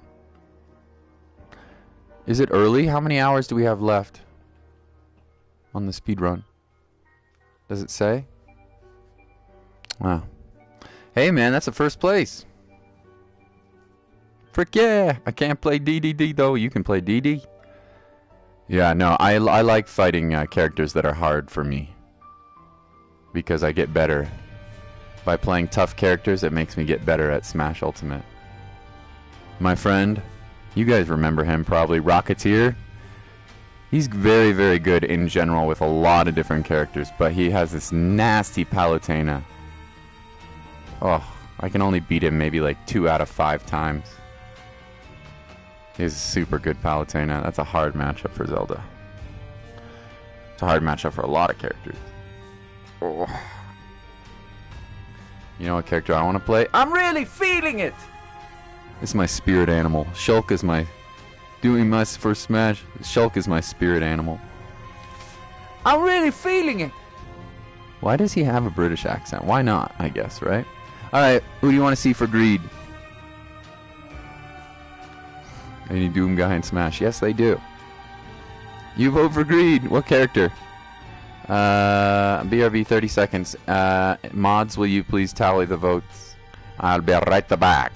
Is it early? How many hours do we have left on the speed run? Does it say? Wow. Hey, man, that's the first place. Frick yeah! I can't play DDD, though. You can play DD. Yeah, no, I like fighting characters that are hard for me. Because I get better. By playing tough characters, it makes me get better at Smash Ultimate. My friend, you guys remember him probably, Rocketeer. He's very, very good in general with a lot of different characters, but he has this nasty Palutena. Oh, I can only beat him maybe like 2 out of 5 times. He's a super good Palutena. That's a hard matchup for Zelda. It's a hard matchup for a lot of characters. Oh. You know what character I want to play? I'm really feeling it! It's my spirit animal. Shulk is my... Doing my first Smash. Shulk is my spirit animal. I'm really feeling it! Why does he have a British accent? Why not, I guess, right? Alright, who do you want to see for Greed? Any Doom guy in Smash? Yes, they do. You vote for Greed. What character? BRB 30 seconds. Mods, will you please tally the votes? I'll be right back.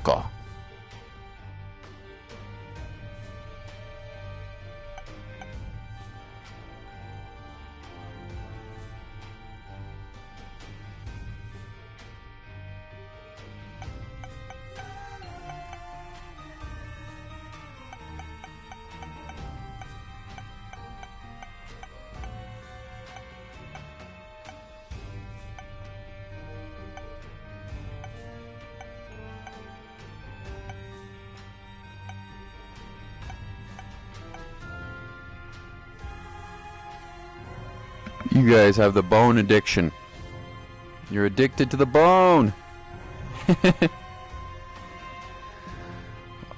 You guys have the bone addiction. You're addicted to the bone.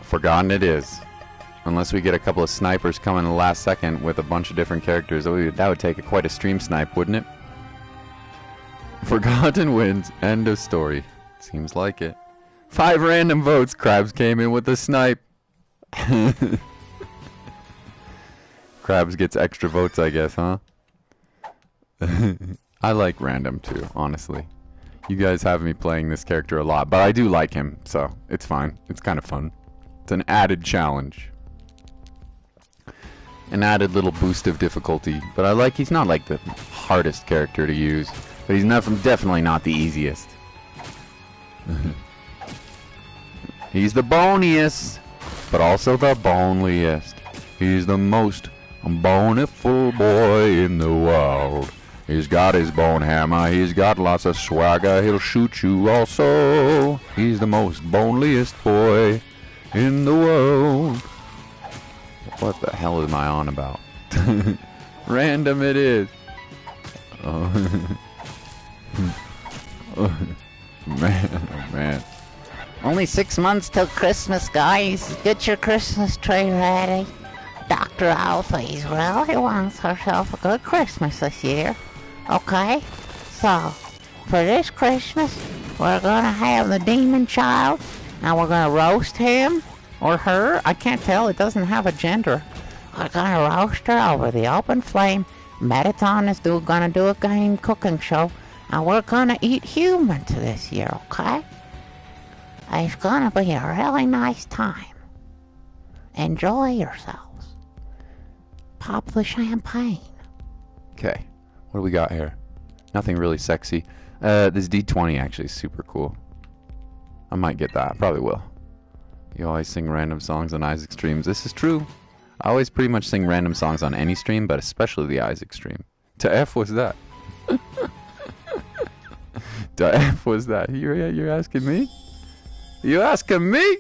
Forgotten it is. Unless we get a couple of snipers coming in the last second with a bunch of different characters. That would take quite a stream snipe, wouldn't it? Forgotten wins. End of story. Seems like it. 5 random votes. Krabs came in with the snipe. Krabs gets extra votes, I guess, huh? I like random too, honestly. You guys have me playing this character a lot, but I do like him, so it's fine. It's kind of fun. It's an added challenge. An added little boost of difficulty. But I like, he's not like the hardest character to use, but he's definitely not the easiest. He's the boniest, but also the boneliest. He's the most boneful boy in the world. He's got his bone hammer, he's got lots of swagger, he'll shoot you also. He's the most boneliest boy in the world. What the hell am I on about? Random it is. Oh. Man. Only 6 months till Christmas, guys. Get your Christmas tree ready. Dr. Alfie's really wants herself a good Christmas this year. Okay? So, for this Christmas, we're gonna have the demon child, and we're gonna roast him, or her. I can't tell, it doesn't have a gender. We're gonna roast her over the open flame. Metaton is gonna do a game cooking show, and we're gonna eat humans this year, okay? It's gonna be a really nice time. Enjoy yourselves. Pop the champagne. Okay, what do we got here? Nothing really sexy. This D20 actually is super cool. I might get that. I probably will. You always sing random songs on Isaac streams. This is true. I always pretty much sing random songs on any stream, but especially the Isaac stream. To F was that? To F was that? You're asking me? You asking me?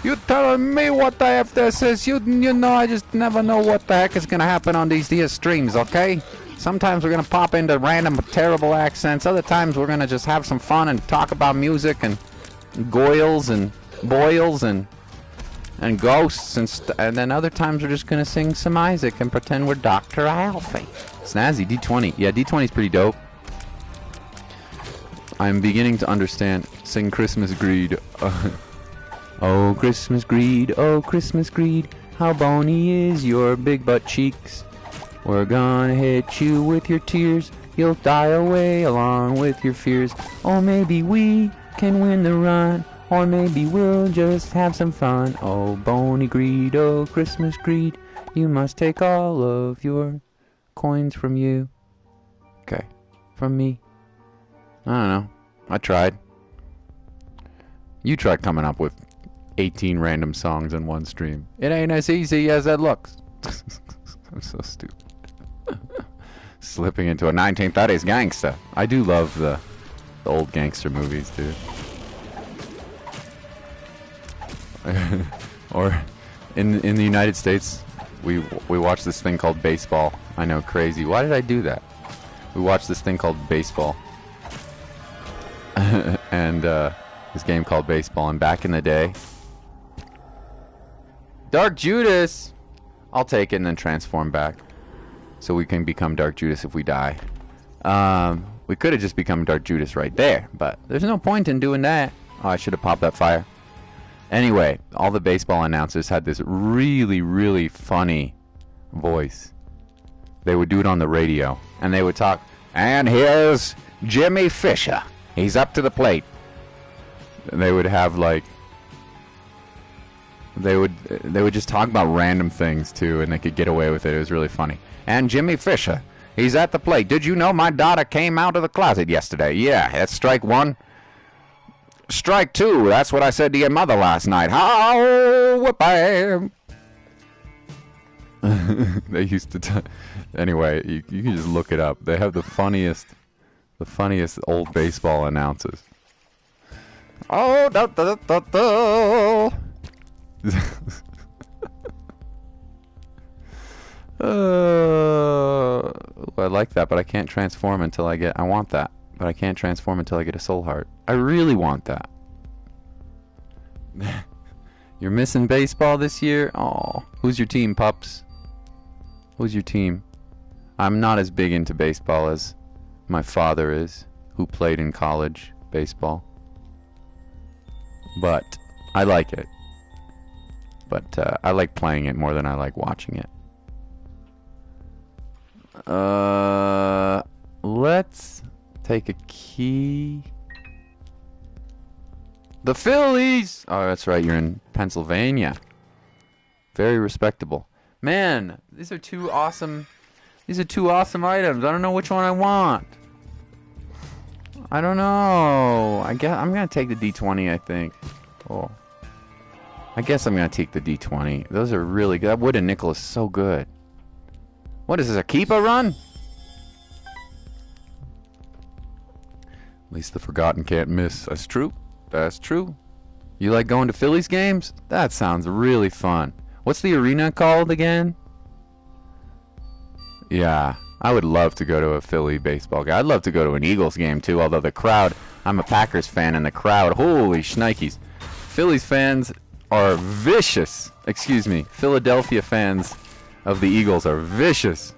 You telling me what the F this is? You know, I just never know what the heck is gonna happen on these streams, okay? Sometimes we're gonna pop into random terrible accents. Other times we're gonna just have some fun and talk about music and goils and boils and ghosts and then other times we're just gonna sing some Isaac and pretend we're Dr. Alfie. Snazzy, D20. Yeah, D20's pretty dope. I'm beginning to understand. Sing Christmas Greed. Oh, Christmas Greed, oh, Christmas Greed, how bony is your big butt cheeks? We're gonna hit you with your tears, you'll die away along with your fears. Oh, maybe we can win the run, or maybe we'll just have some fun. Oh, bony greed, oh, Christmas Greed, you must take all of your coins from you. Okay, from me. I don't know. I tried. You tried coming up with 18 random songs in one stream. It ain't as easy as it looks. I'm so stupid. Slipping into a 1930s gangster. I do love the old gangster movies, dude. Or in the United States, we watch this thing called baseball. I know, crazy. Why did I do that? We watched this thing called baseball. And this game called baseball. And back in the day, Dark Judas! I'll take it and then transform back. So we can become Dark Judas if we die. We could have just become Dark Judas right there, but there's no point in doing that. Oh, I should have popped that fire. Anyway, all the baseball announcers had this really, really funny voice. They would do it on the radio, and they would talk, and here's Jimmy Fisher. He's up to the plate. And they would have, like, they would just talk about random things, too, and they could get away with it. It was really funny. And Jimmy Fisher, he's at the plate. Did you know my daughter came out of the closet yesterday? Yeah, that's strike one. Strike two, that's what I said to your mother last night. How bam. They used to anyway, you can just look it up. They have the funniest old baseball announcers. Oh, da da da da. I like that, but I can't transform until I get. I want that, but I can't transform until I get a soul heart. I really want that. You're missing baseball this year? Oh, who's your team, pups? Who's your team? I'm not as big into baseball as my father is, who played in college baseball. But I like it. But I like playing it more than I like watching it. Let's take a key. The Phillies! Oh, that's right, you're in Pennsylvania. Very respectable. Man, these are two awesome items. I don't know which one I want. I don't know. I guess I'm gonna take the D20, I think. Oh. I guess I'm gonna take the D20. Those are really good. That wood and nickel is so good. What is this, a keeper run? At least the forgotten can't miss. That's true. That's true. You like going to Phillies games? That sounds really fun. What's the arena called again? Yeah, I would love to go to a Philly baseball game. I'd love to go to an Eagles game too, although the crowd, I'm a Packers fan, and the crowd, holy shnikes. Phillies fans are vicious. Excuse me, Philadelphia fans of the Eagles are vicious.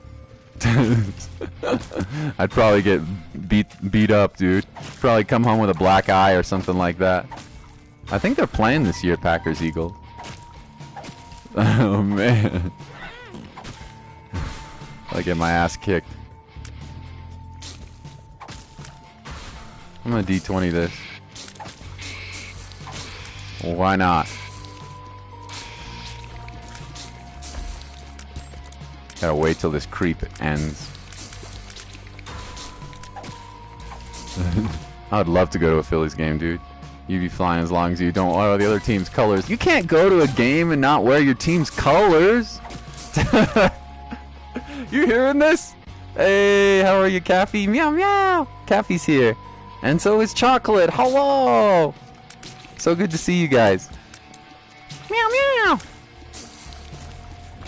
I'd probably get beat up, dude. Probably come home with a black eye or something like that. I think they're playing this year, Packers Eagles. Oh man. I get my ass kicked. I'm gonna D20 this. Well, why not? Gotta wait till this creep ends. I would love to go to a Phillies game, dude. You be flying as long as you don't wear the other team's colors. You can't go to a game and not wear your team's colors. You hearing this? Hey, how are you, Caffey? Meow meow. Caffey's here, and so is Chocolate. Hello. So good to see you guys. Meow meow.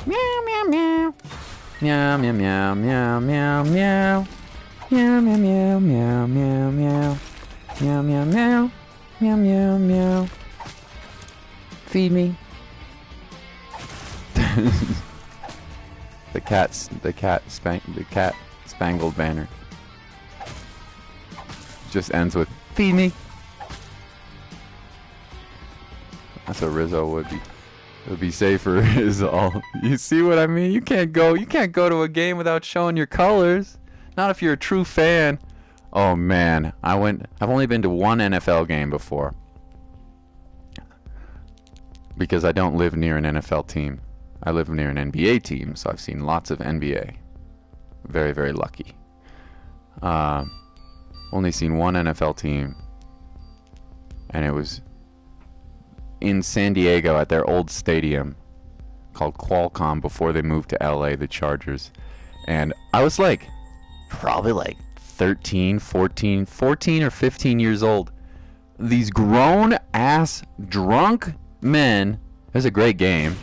Meow meow meow. Meow meow meow meow meow meow. Meow meow meow meow meow meow. Meow meow meow. Meow meow meow. Feed me. The cat spangled banner just ends with feed me. That's what Rizzo would be. It would be safer is all. You see what I mean? You can't go to a game without showing your colors. Not if you're a true fan. Oh man, I've only been to one NFL game before. Because I don't live near an NFL team. I live near an NBA team, so I've seen lots of NBA. Very, very lucky. Only seen one NFL team, and it was in San Diego at their old stadium called Qualcomm before they moved to LA, the Chargers. And I was like, probably like 13 or 15 years old. These grown-ass drunk men. It was a great game.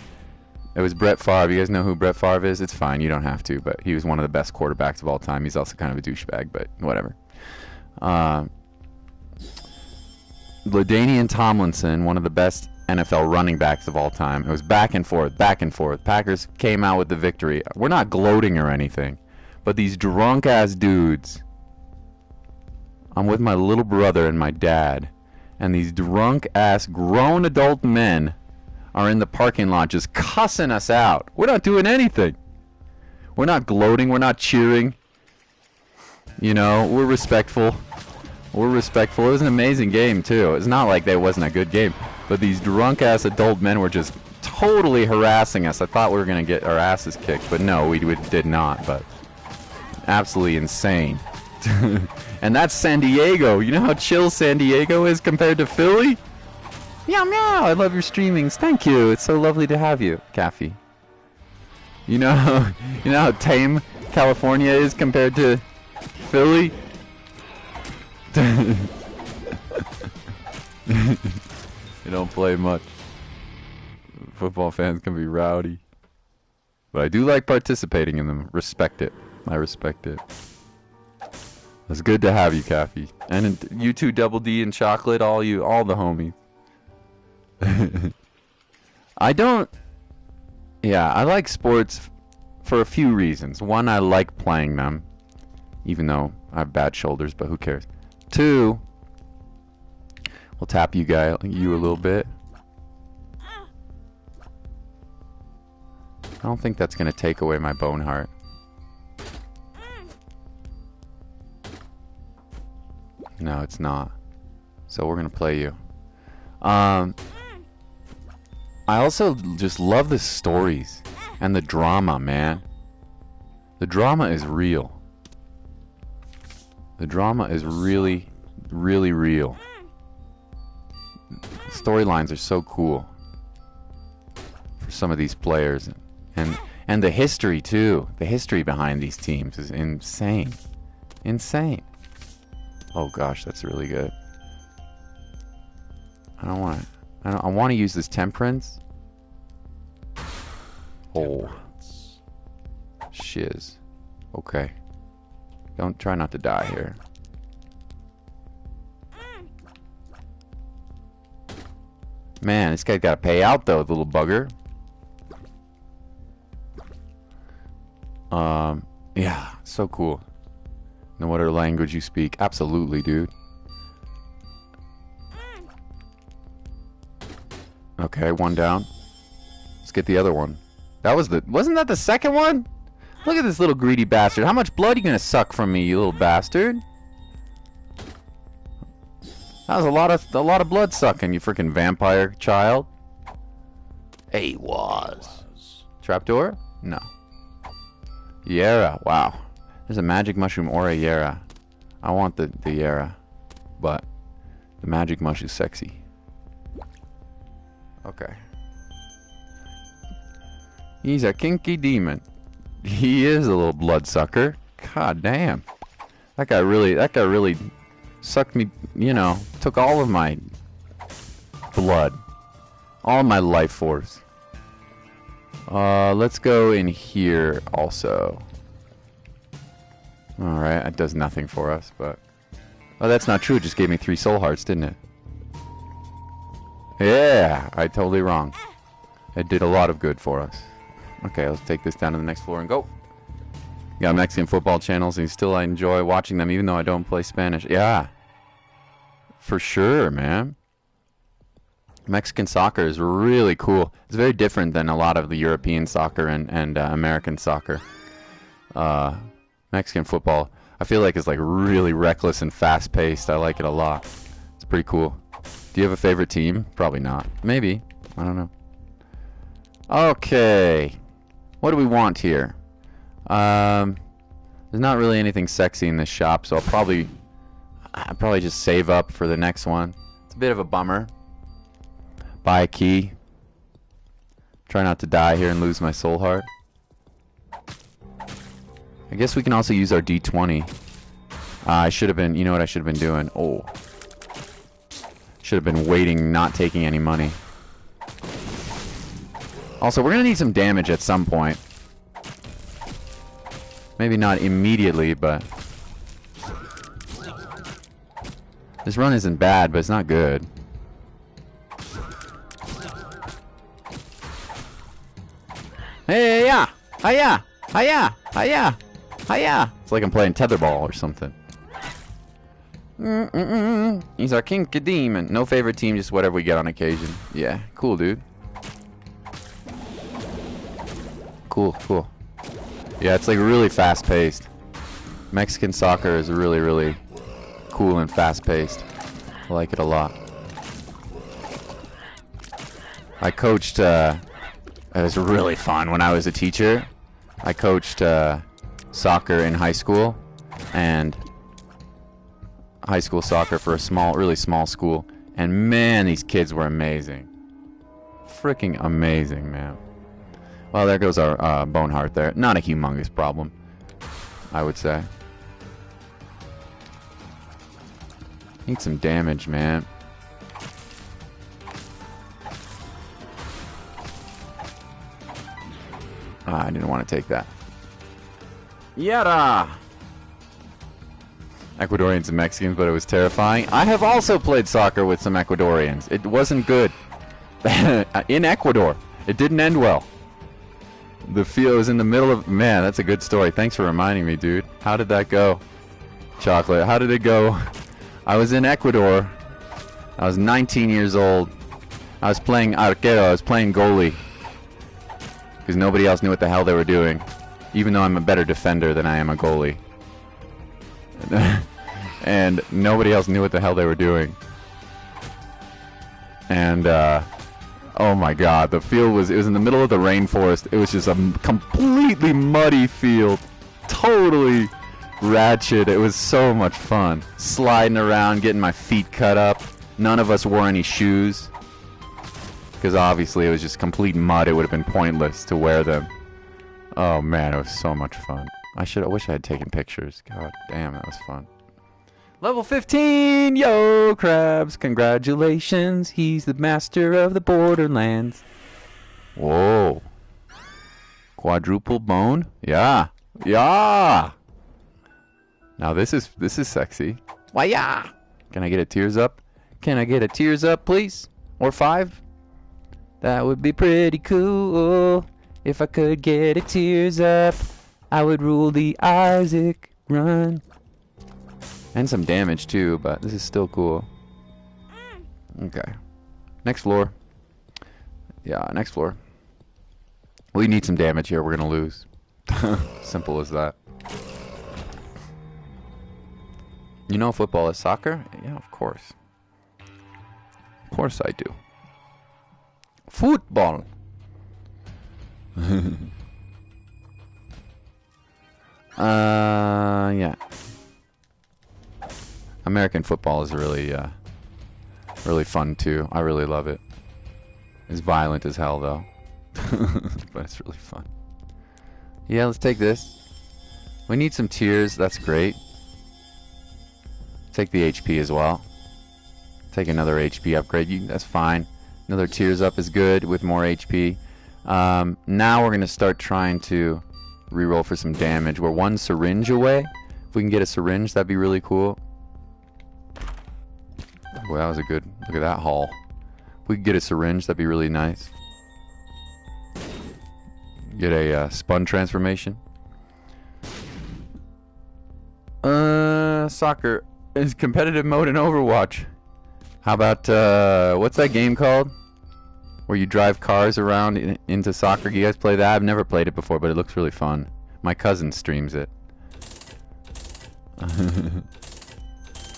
It was Brett Favre. You guys know who Brett Favre is? It's fine. You don't have to, but he was one of the best quarterbacks of all time. He's also kind of a douchebag, but whatever. LaDainian Tomlinson, one of the best NFL running backs of all time. It was back and forth, back and forth. Packers came out with the victory. We're not gloating or anything, but these drunk-ass dudes. I'm with my little brother and my dad, and these drunk-ass grown adult men are in the parking lot just cussing us out. We're not doing anything. We're not gloating. We're not cheering. You know, we're respectful. We're respectful. It was an amazing game, too. It's not like that wasn't a good game. But these drunk-ass adult men were just totally harassing us. I thought we were going to get our asses kicked, but no, we did not. But absolutely insane. And that's San Diego. You know how chill San Diego is compared to Philly? Meow meow, I love your streamings. Thank you. It's so lovely to have you, Caffey. You know how tame California is compared to Philly? They don't play much. Football fans can be rowdy. But I do like participating in them. Respect it. I respect it. It's good to have you, Caffey. And you too, Double D and Chocolate, all the homies. I like sports for a few reasons. One, I like playing them, even though I have bad shoulders, but who cares? Two, we'll tap you a little bit. I don't think that's gonna take away my bone heart. No, it's not. So we're gonna play you. I also just love the stories and the drama, man. The drama is real. The drama is really, really real. The storylines are so cool for some of these players, and the history too. The history behind these teams is insane, insane. Oh gosh, that's really good. I want to use this temperance. Oh. Shiz. Okay. Try not to die here. Man, this guy's got to pay out though, the little bugger. Yeah, so cool. Know whatever language you speak. Absolutely, dude. Okay, one down. Let's get the other one. Wasn't that the second one? Look at this little greedy bastard. How much blood are you gonna suck from me, you little bastard? That was a lot of blood sucking, you freaking vampire child. Hey, was. Trapdoor? No. Yera, wow. There's a magic mushroom or a Yera. I want the Yera. But The magic mush is sexy. Okay. He's a kinky demon. He is a little bloodsucker. God damn. That guy really sucked me, you know, took all of my blood. All my life force. Let's go in here also. Alright, that does nothing for us, but... Oh, that's not true. It just gave me 3 soul hearts, didn't it? Yeah, I totally wrong. It did a lot of good for us. Okay, let's take this down to the next floor and go. Got Mexican football channels, and still I enjoy watching them, even though I don't play Spanish. Yeah. For sure, man. Mexican soccer is really cool. It's very different than a lot of the European soccer and American soccer. Mexican football, I feel like it's like really reckless and fast-paced. I like it a lot. It's pretty cool. Do you have a favorite team? Probably not. Maybe. I don't know. Okay. What do we want here? There's not really anything sexy in this shop, so I'll probably just save up for the next one. It's a bit of a bummer. Buy a key. Try not to die here and lose my soul heart. I guess we can also use our D20. I should have been, you know what I should have been doing? Oh. Should have been waiting, not taking any money. Also, we're going to need some damage at some point. Maybe not immediately, but... This run isn't bad, but it's not good. Hey, yeah! Hiya! Hiya! Hiya! Hiya! It's like I'm playing tetherball or something. He's our kinky demon. No favorite team, just whatever we get on occasion. Yeah, cool, dude. Cool, cool. Yeah, it's like really fast-paced. Mexican soccer is really, really cool and fast-paced. I like it a lot. I coached, it was really fun when I was a teacher. I coached soccer in high school, and high school soccer for a small, really small school. And man, these kids were amazing. Freaking amazing, man. Well, there goes our bone heart there. Not a humongous problem, I would say. Need some damage, man. I didn't want to take that. Yada! Ecuadorians and Mexicans, but it was terrifying. I have also played soccer with some Ecuadorians. It wasn't good. In Ecuador. It didn't end well. The field was in the middle of... Man, that's a good story. Thanks for reminding me, dude. How did that go? Chocolate, how did it go? I was in Ecuador. I was 19 years old. I was playing arquero. I was playing goalie. Because nobody else knew what the hell they were doing. Even though I'm a better defender than I am a goalie. And nobody else knew what the hell they were doing. And, oh my god, the field was... It was in the middle of the rainforest. It was just a completely muddy field. Totally ratchet. It was so much fun. Sliding around, getting my feet cut up. None of us wore any shoes. Because obviously it was just complete mud. It would have been pointless to wear them. Oh man, it was so much fun. I wish I had taken pictures. God damn, that was fun. Level 15! Yo, Krabs! Congratulations! He's the master of the Borderlands. Whoa. Quadruple bone? Yeah. Yeah! Now this is sexy. Why yeah! Can I get a tears up? Can I get a tears up, please? Or 5? That would be pretty cool. If I could get a tears up, I would rule the Isaac run. And some damage too, but this is still cool. Okay. Next floor. Yeah, next floor. We need some damage here, we're gonna lose. Simple as that. You know football is soccer? Yeah, of course. Of course I do. Football! Yeah. American football is really really fun too. I really love it. It's violent as hell though. But it's really fun. Yeah, let's take this. We need some tears, that's great. Take the HP as well. Take another HP upgrade, that's fine. Another tears up is good with more HP. Now we're going to start trying to reroll for some damage. We're one syringe away. If we can get a syringe, that'd be really cool. Well, that was a good... Look at that haul. If we could get a syringe, that'd be really nice. Get a spun transformation. Soccer is competitive mode in Overwatch. How about, what's that game called? Where you drive cars around into soccer. You guys play that? I've never played it before, but it looks really fun. My cousin streams it.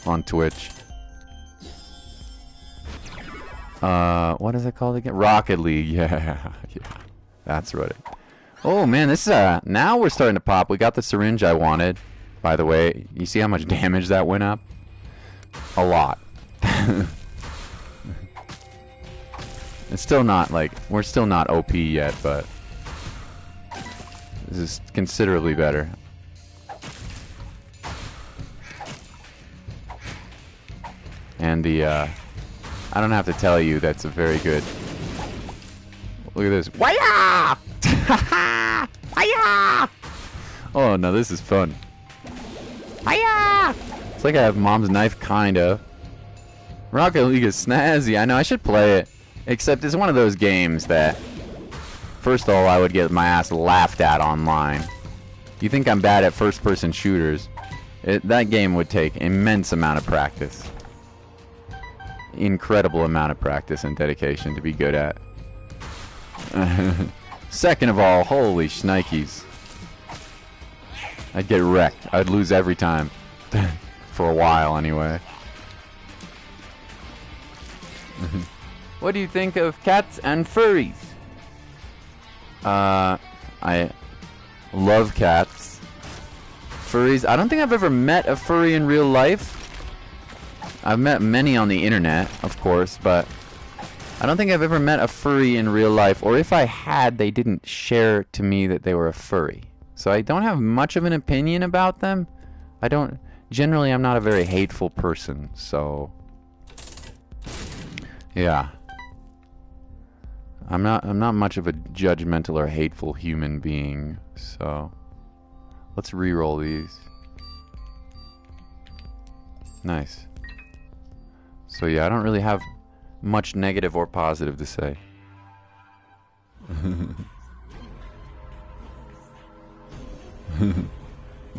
On Twitch. What is it called again? Rocket League. Yeah. That's right. Oh man, this is now we're starting to pop. We got the syringe I wanted. By the way, you see how much damage that went up? A lot. It's still not like we're still not OP yet, but this is considerably better. And the I don't have to tell you that's a very good. Look at this. Waya! Waya! Oh no, this is fun. Waya! It's like I have mom's knife, kind of. Rocket League is snazzy. I know I should play it. Except it's one of those games that, first of all, I would get my ass laughed at online. You think I'm bad at first-person shooters? That game would take immense amount of practice. Incredible amount of practice and dedication to be good at. Second of all, holy shnikes. I'd get wrecked. I'd lose every time. For a while, anyway. What do you think of cats and furries? I love cats. Furries. I don't think I've ever met a furry in real life. I've met many on the internet, of course, but I don't think I've ever met a furry in real life. Or if I had, they didn't share to me that they were a furry. So I don't have much of an opinion about them. Generally, I'm not a very hateful person, so... Yeah. I'm not much of a judgmental or hateful human being, so let's re-roll these. Nice. So yeah, I don't really have much negative or positive to say.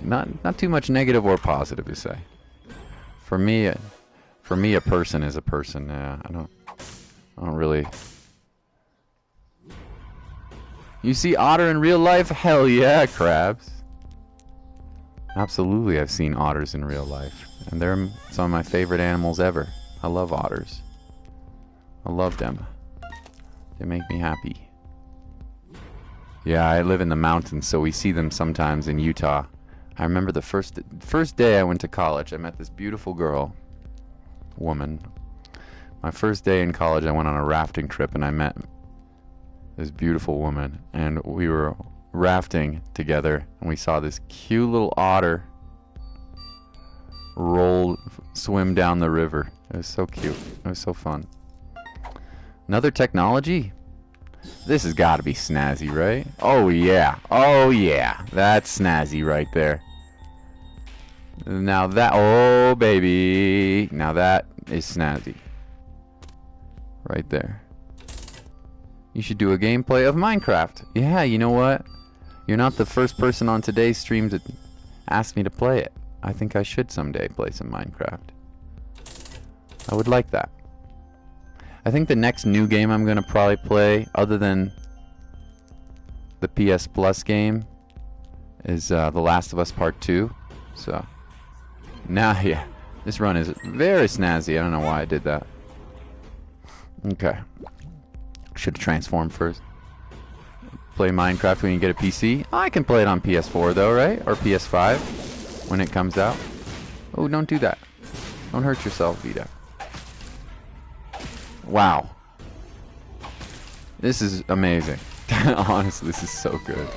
Not too much negative or positive to say. For me, a person is a person. Yeah, I don't really. You see otter in real life? Hell yeah, crabs. Absolutely, I've seen otters in real life. And they're some of my favorite animals ever. I love otters. I love them. They make me happy. Yeah, I live in the mountains, so we see them sometimes in Utah. I remember the first day I went to college, I met this beautiful woman. My first day in college, I went on a rafting trip, and I met this beautiful woman, and we were rafting together, and we saw this cute little otter swim down the river. It was so cute. It was so fun. Another technology? This has got to be snazzy, right? Oh yeah. Oh yeah. That's snazzy right there. Now that, oh baby. Now that is snazzy. Right there. You should do a gameplay of Minecraft. Yeah, you know what? You're not the first person on today's stream to ask me to play it. I think I should someday play some Minecraft. I would like that. I think the next new game I'm going to probably play, other than the PS Plus game, is The Last of Us Part 2. So, now, yeah, this run is very snazzy. I don't know why I did that. Okay. Should have transformed first. Play Minecraft when you get a PC. Oh, I can play it on PS4 though, right? Or PS5 when it comes out. Oh, don't do that. Don't hurt yourself, Vita. Wow. This is amazing. Honestly, this is so good.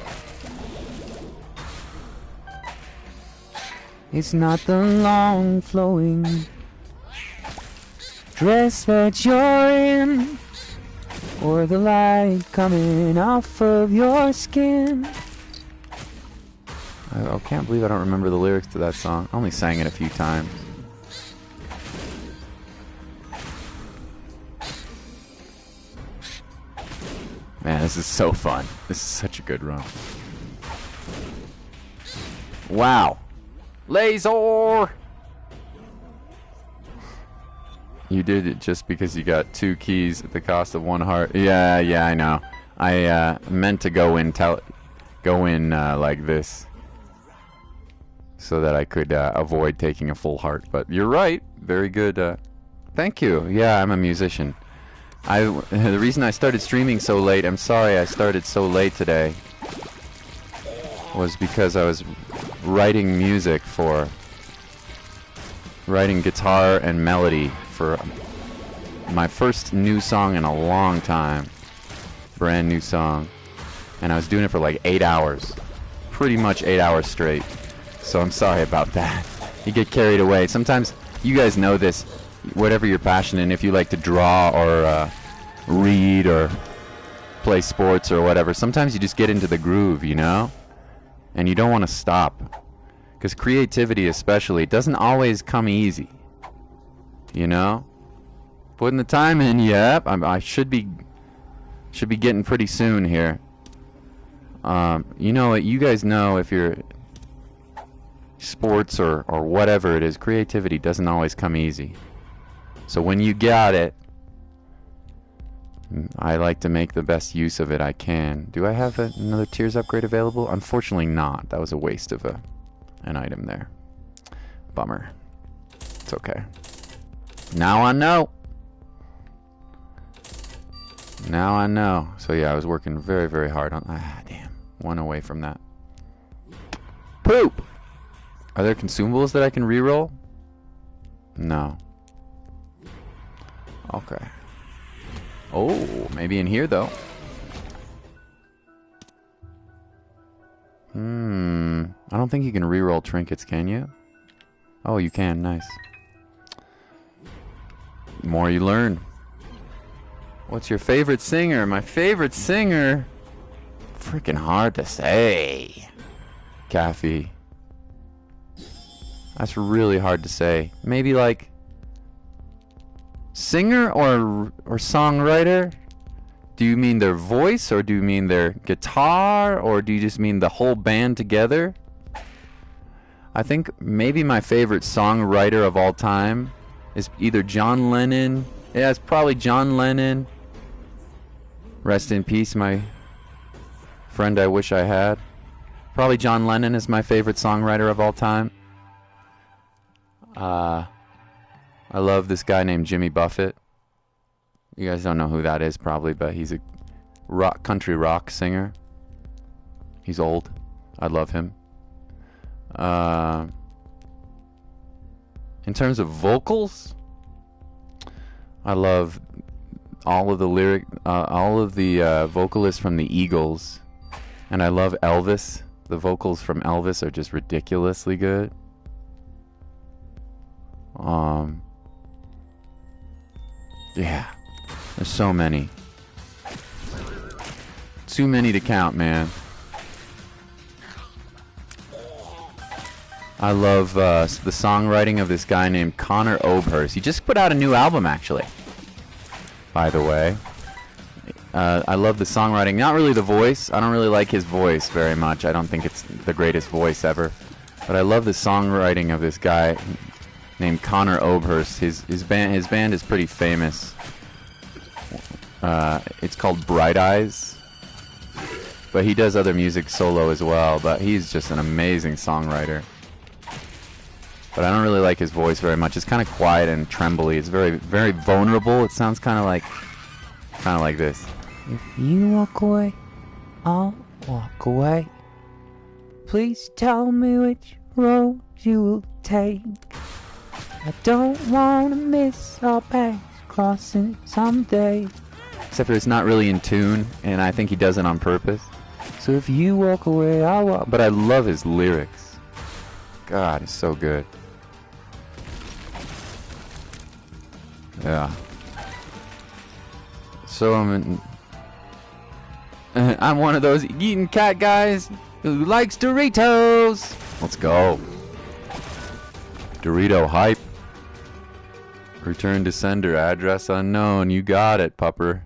It's not the long flowing dress that you're in, or the light coming off of your skin. I can't believe I don't remember the lyrics to that song. I only sang it a few times. Man, this is so fun. This is such a good run. Wow. Laser! You did it just because you got 2 keys at the cost of 1 heart. Yeah, I know. I meant to go in like this so that I could avoid taking a full heart. But you're right. Very good. Thank you. Yeah, I'm a musician. The reason I started streaming so late, I'm sorry I started so late today, was because I was writing music writing guitar and melody for my first new song in a long time. Brand new song. And I was doing it for like 8 hours. Pretty much 8 hours straight. So I'm sorry about that. You get carried away. Sometimes, you guys know this, whatever you're passionate in, if you like to draw or read or play sports or whatever, sometimes you just get into the groove, you know? And you don't want to stop. Because creativity especially doesn't always come easy. You know? Putting the time in, yep. I should be getting pretty soon here. You know, you guys know if you're sports or whatever it is, creativity doesn't always come easy. So when you got it, I like to make the best use of it I can. Do I have another Tears upgrade available? Unfortunately not. That was a waste of an item there. Bummer. It's okay. Now I know. Now I know. So yeah, I was working very, very hard on... damn. 1 away from that. Poop! Are there consumables that I can reroll? No. Okay. Oh, maybe in here though. I don't think you can reroll trinkets, can you? Oh, you can. Nice. The more you learn. What's your favorite singer? My favorite singer? Freaking hard to say. Kathy. That's really hard to say. Maybe like singer or songwriter? Do you mean their voice, or do you mean their guitar, or do you just mean the whole band together? I think maybe my favorite songwriter of all time is either John Lennon. Yeah, it's probably John Lennon. Rest in peace, my friend I wish I had. Probably John Lennon is my favorite songwriter of all time. I love this guy named Jimmy Buffett. You guys don't know who that is probably, but he's a country rock singer. He's old. I love him. In terms of vocals, I love all of the vocalists from the Eagles, and I love Elvis. The vocals from Elvis are just ridiculously good. Yeah, there's so many. Too many to count, man. I love the songwriting of this guy named Connor Oberst. He just put out a new album, actually. By the way. I love the songwriting. Not really the voice. I don't really like his voice very much. I don't think it's the greatest voice ever. But I love the songwriting of this guy named Connor Oberst. His band is pretty famous. It's called Bright Eyes. But he does other music solo as well. But he's just an amazing songwriter. But I don't really like his voice very much. It's kind of quiet and trembly. It's very, very vulnerable. It sounds kind of like this. If you walk away, I'll walk away. Please tell me which road you will take. I don't want to miss our paths crossing someday. Except for it's not really in tune, and I think he does it on purpose. So if you walk away, I'll walk. But I love his lyrics. God, it's so good. Yeah. So I'm one of those eating cat guys who likes Doritos. Let's go. Dorito hype. Return to sender, address unknown. You got it, pupper.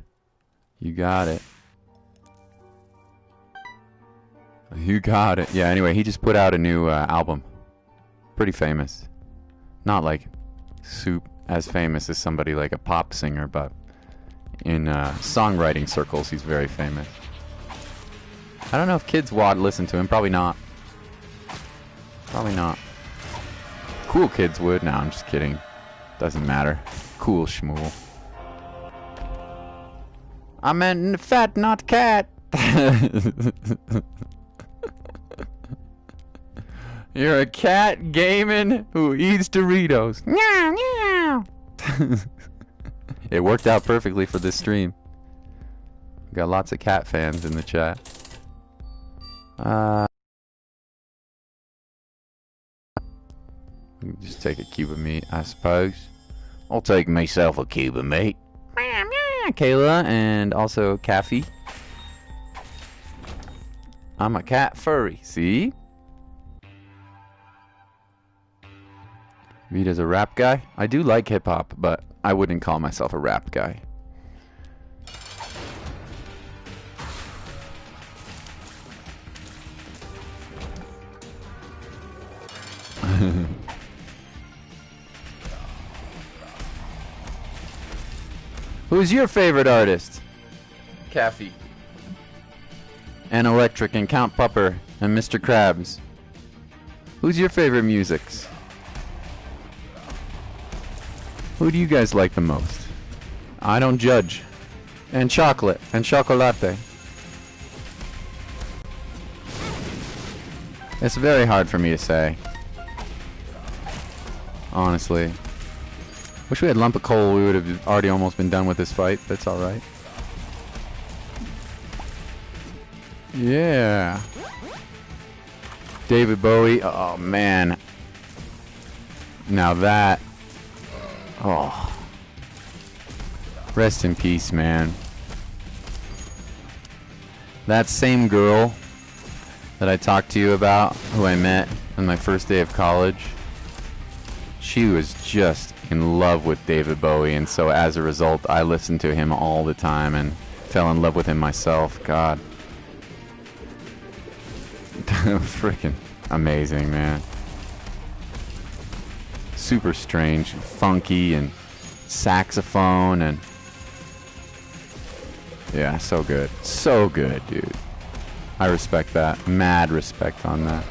You got it. You got it. Yeah, anyway, he just put out a new album. Pretty famous. Not like as famous as somebody like a pop singer, but in songwriting circles, he's very famous. I don't know if kids would listen to him. Probably not. Probably not. Cool kids would. No, I'm just kidding. Doesn't matter. Cool schmool. I meant fat, not cat. You're a cat gaming who eats Doritos. Meow, meow. It worked out perfectly for this stream. Got lots of cat fans in the chat. Just take a cube of meat, I suppose. I'll take myself a cube of meat. Kayla, and also Kaffee. I'm a cat furry, see? Vita's a rap guy. I do like hip-hop, but I wouldn't call myself a rap guy. Who's your favorite artist? Kaffee. And Electric and Count Pupper and Mr. Krabs. Who's your favorite musics? Who do you guys like the most? I don't judge. And chocolate. And chocolate. It's very hard for me to say. Honestly. Wish we had lump of coal. We would have already almost been done with this fight. That's alright. Yeah. David Bowie. Oh, man. Now that... Oh. Rest in peace, man. That same girl that I talked to you about, who I met on my first day of college, she was just in love with David Bowie, and so as a result, I listened to him all the time and fell in love with him myself. God. Freaking amazing, man. Super strange, funky, and saxophone, and yeah, so good. So good, dude. I respect that. Mad respect on that.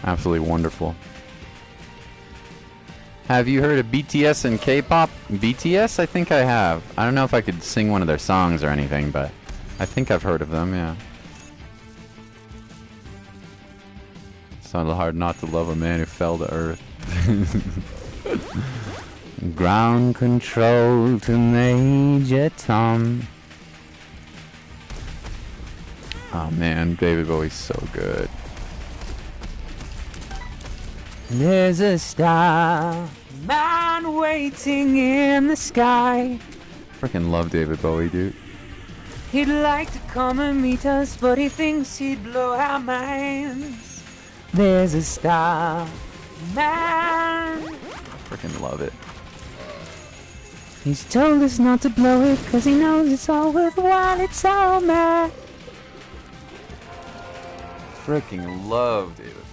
Absolutely wonderful. Have you heard of BTS and K-pop? BTS? I think I have. I don't know if I could sing one of their songs or anything, but I think I've heard of them, yeah. It's not hard not to love a man who fell to earth. Ground control to Major Tom. Oh man, David Bowie's so good. There's a star man waiting in the sky. Freaking love David Bowie, dude. He'd like to come and meet us, but he thinks he'd blow our minds. There's a star man. Freaking love it. He's told us not to blow it, cause he knows it's all worthwhile, it's all mad. Freaking love David Bowie.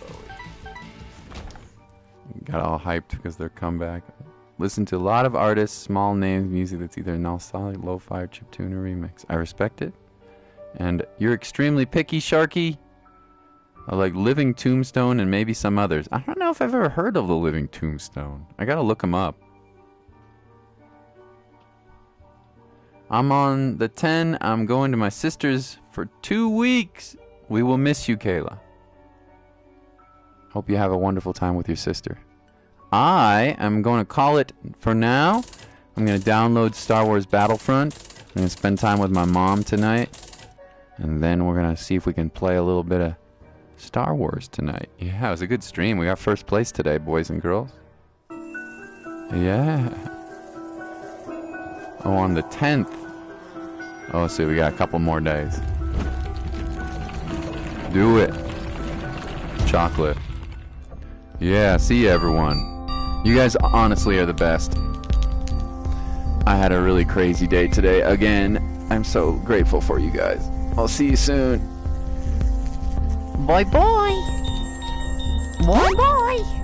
Got all hyped because their comeback. Listen to a lot of artists, small names, music that's either nostalgic, lo-fi, or chiptune, or remix. I respect it. And you're extremely picky, Sharky. I like Living Tombstone and maybe some others. I don't know if I've ever heard of the Living Tombstone. I gotta look them up. I'm on the 10. I'm going to my sister's for 2 weeks. We will miss you, Kayla. Hope you have a wonderful time with your sister. I am going to call it for now. I'm going to download Star Wars Battlefront. I'm going to spend time with my mom tonight. And then we're going to see if we can play a little bit of Star Wars tonight. Yeah, it was a good stream. We got first place today, boys and girls. Yeah. Oh, on the 10th. Oh, so we got a couple more days. Do it. Chocolate. Yeah, see you, everyone. You guys honestly are the best. I had a really crazy day today. Again, I'm so grateful for you guys. I'll see you soon. Bye bye. Bye bye.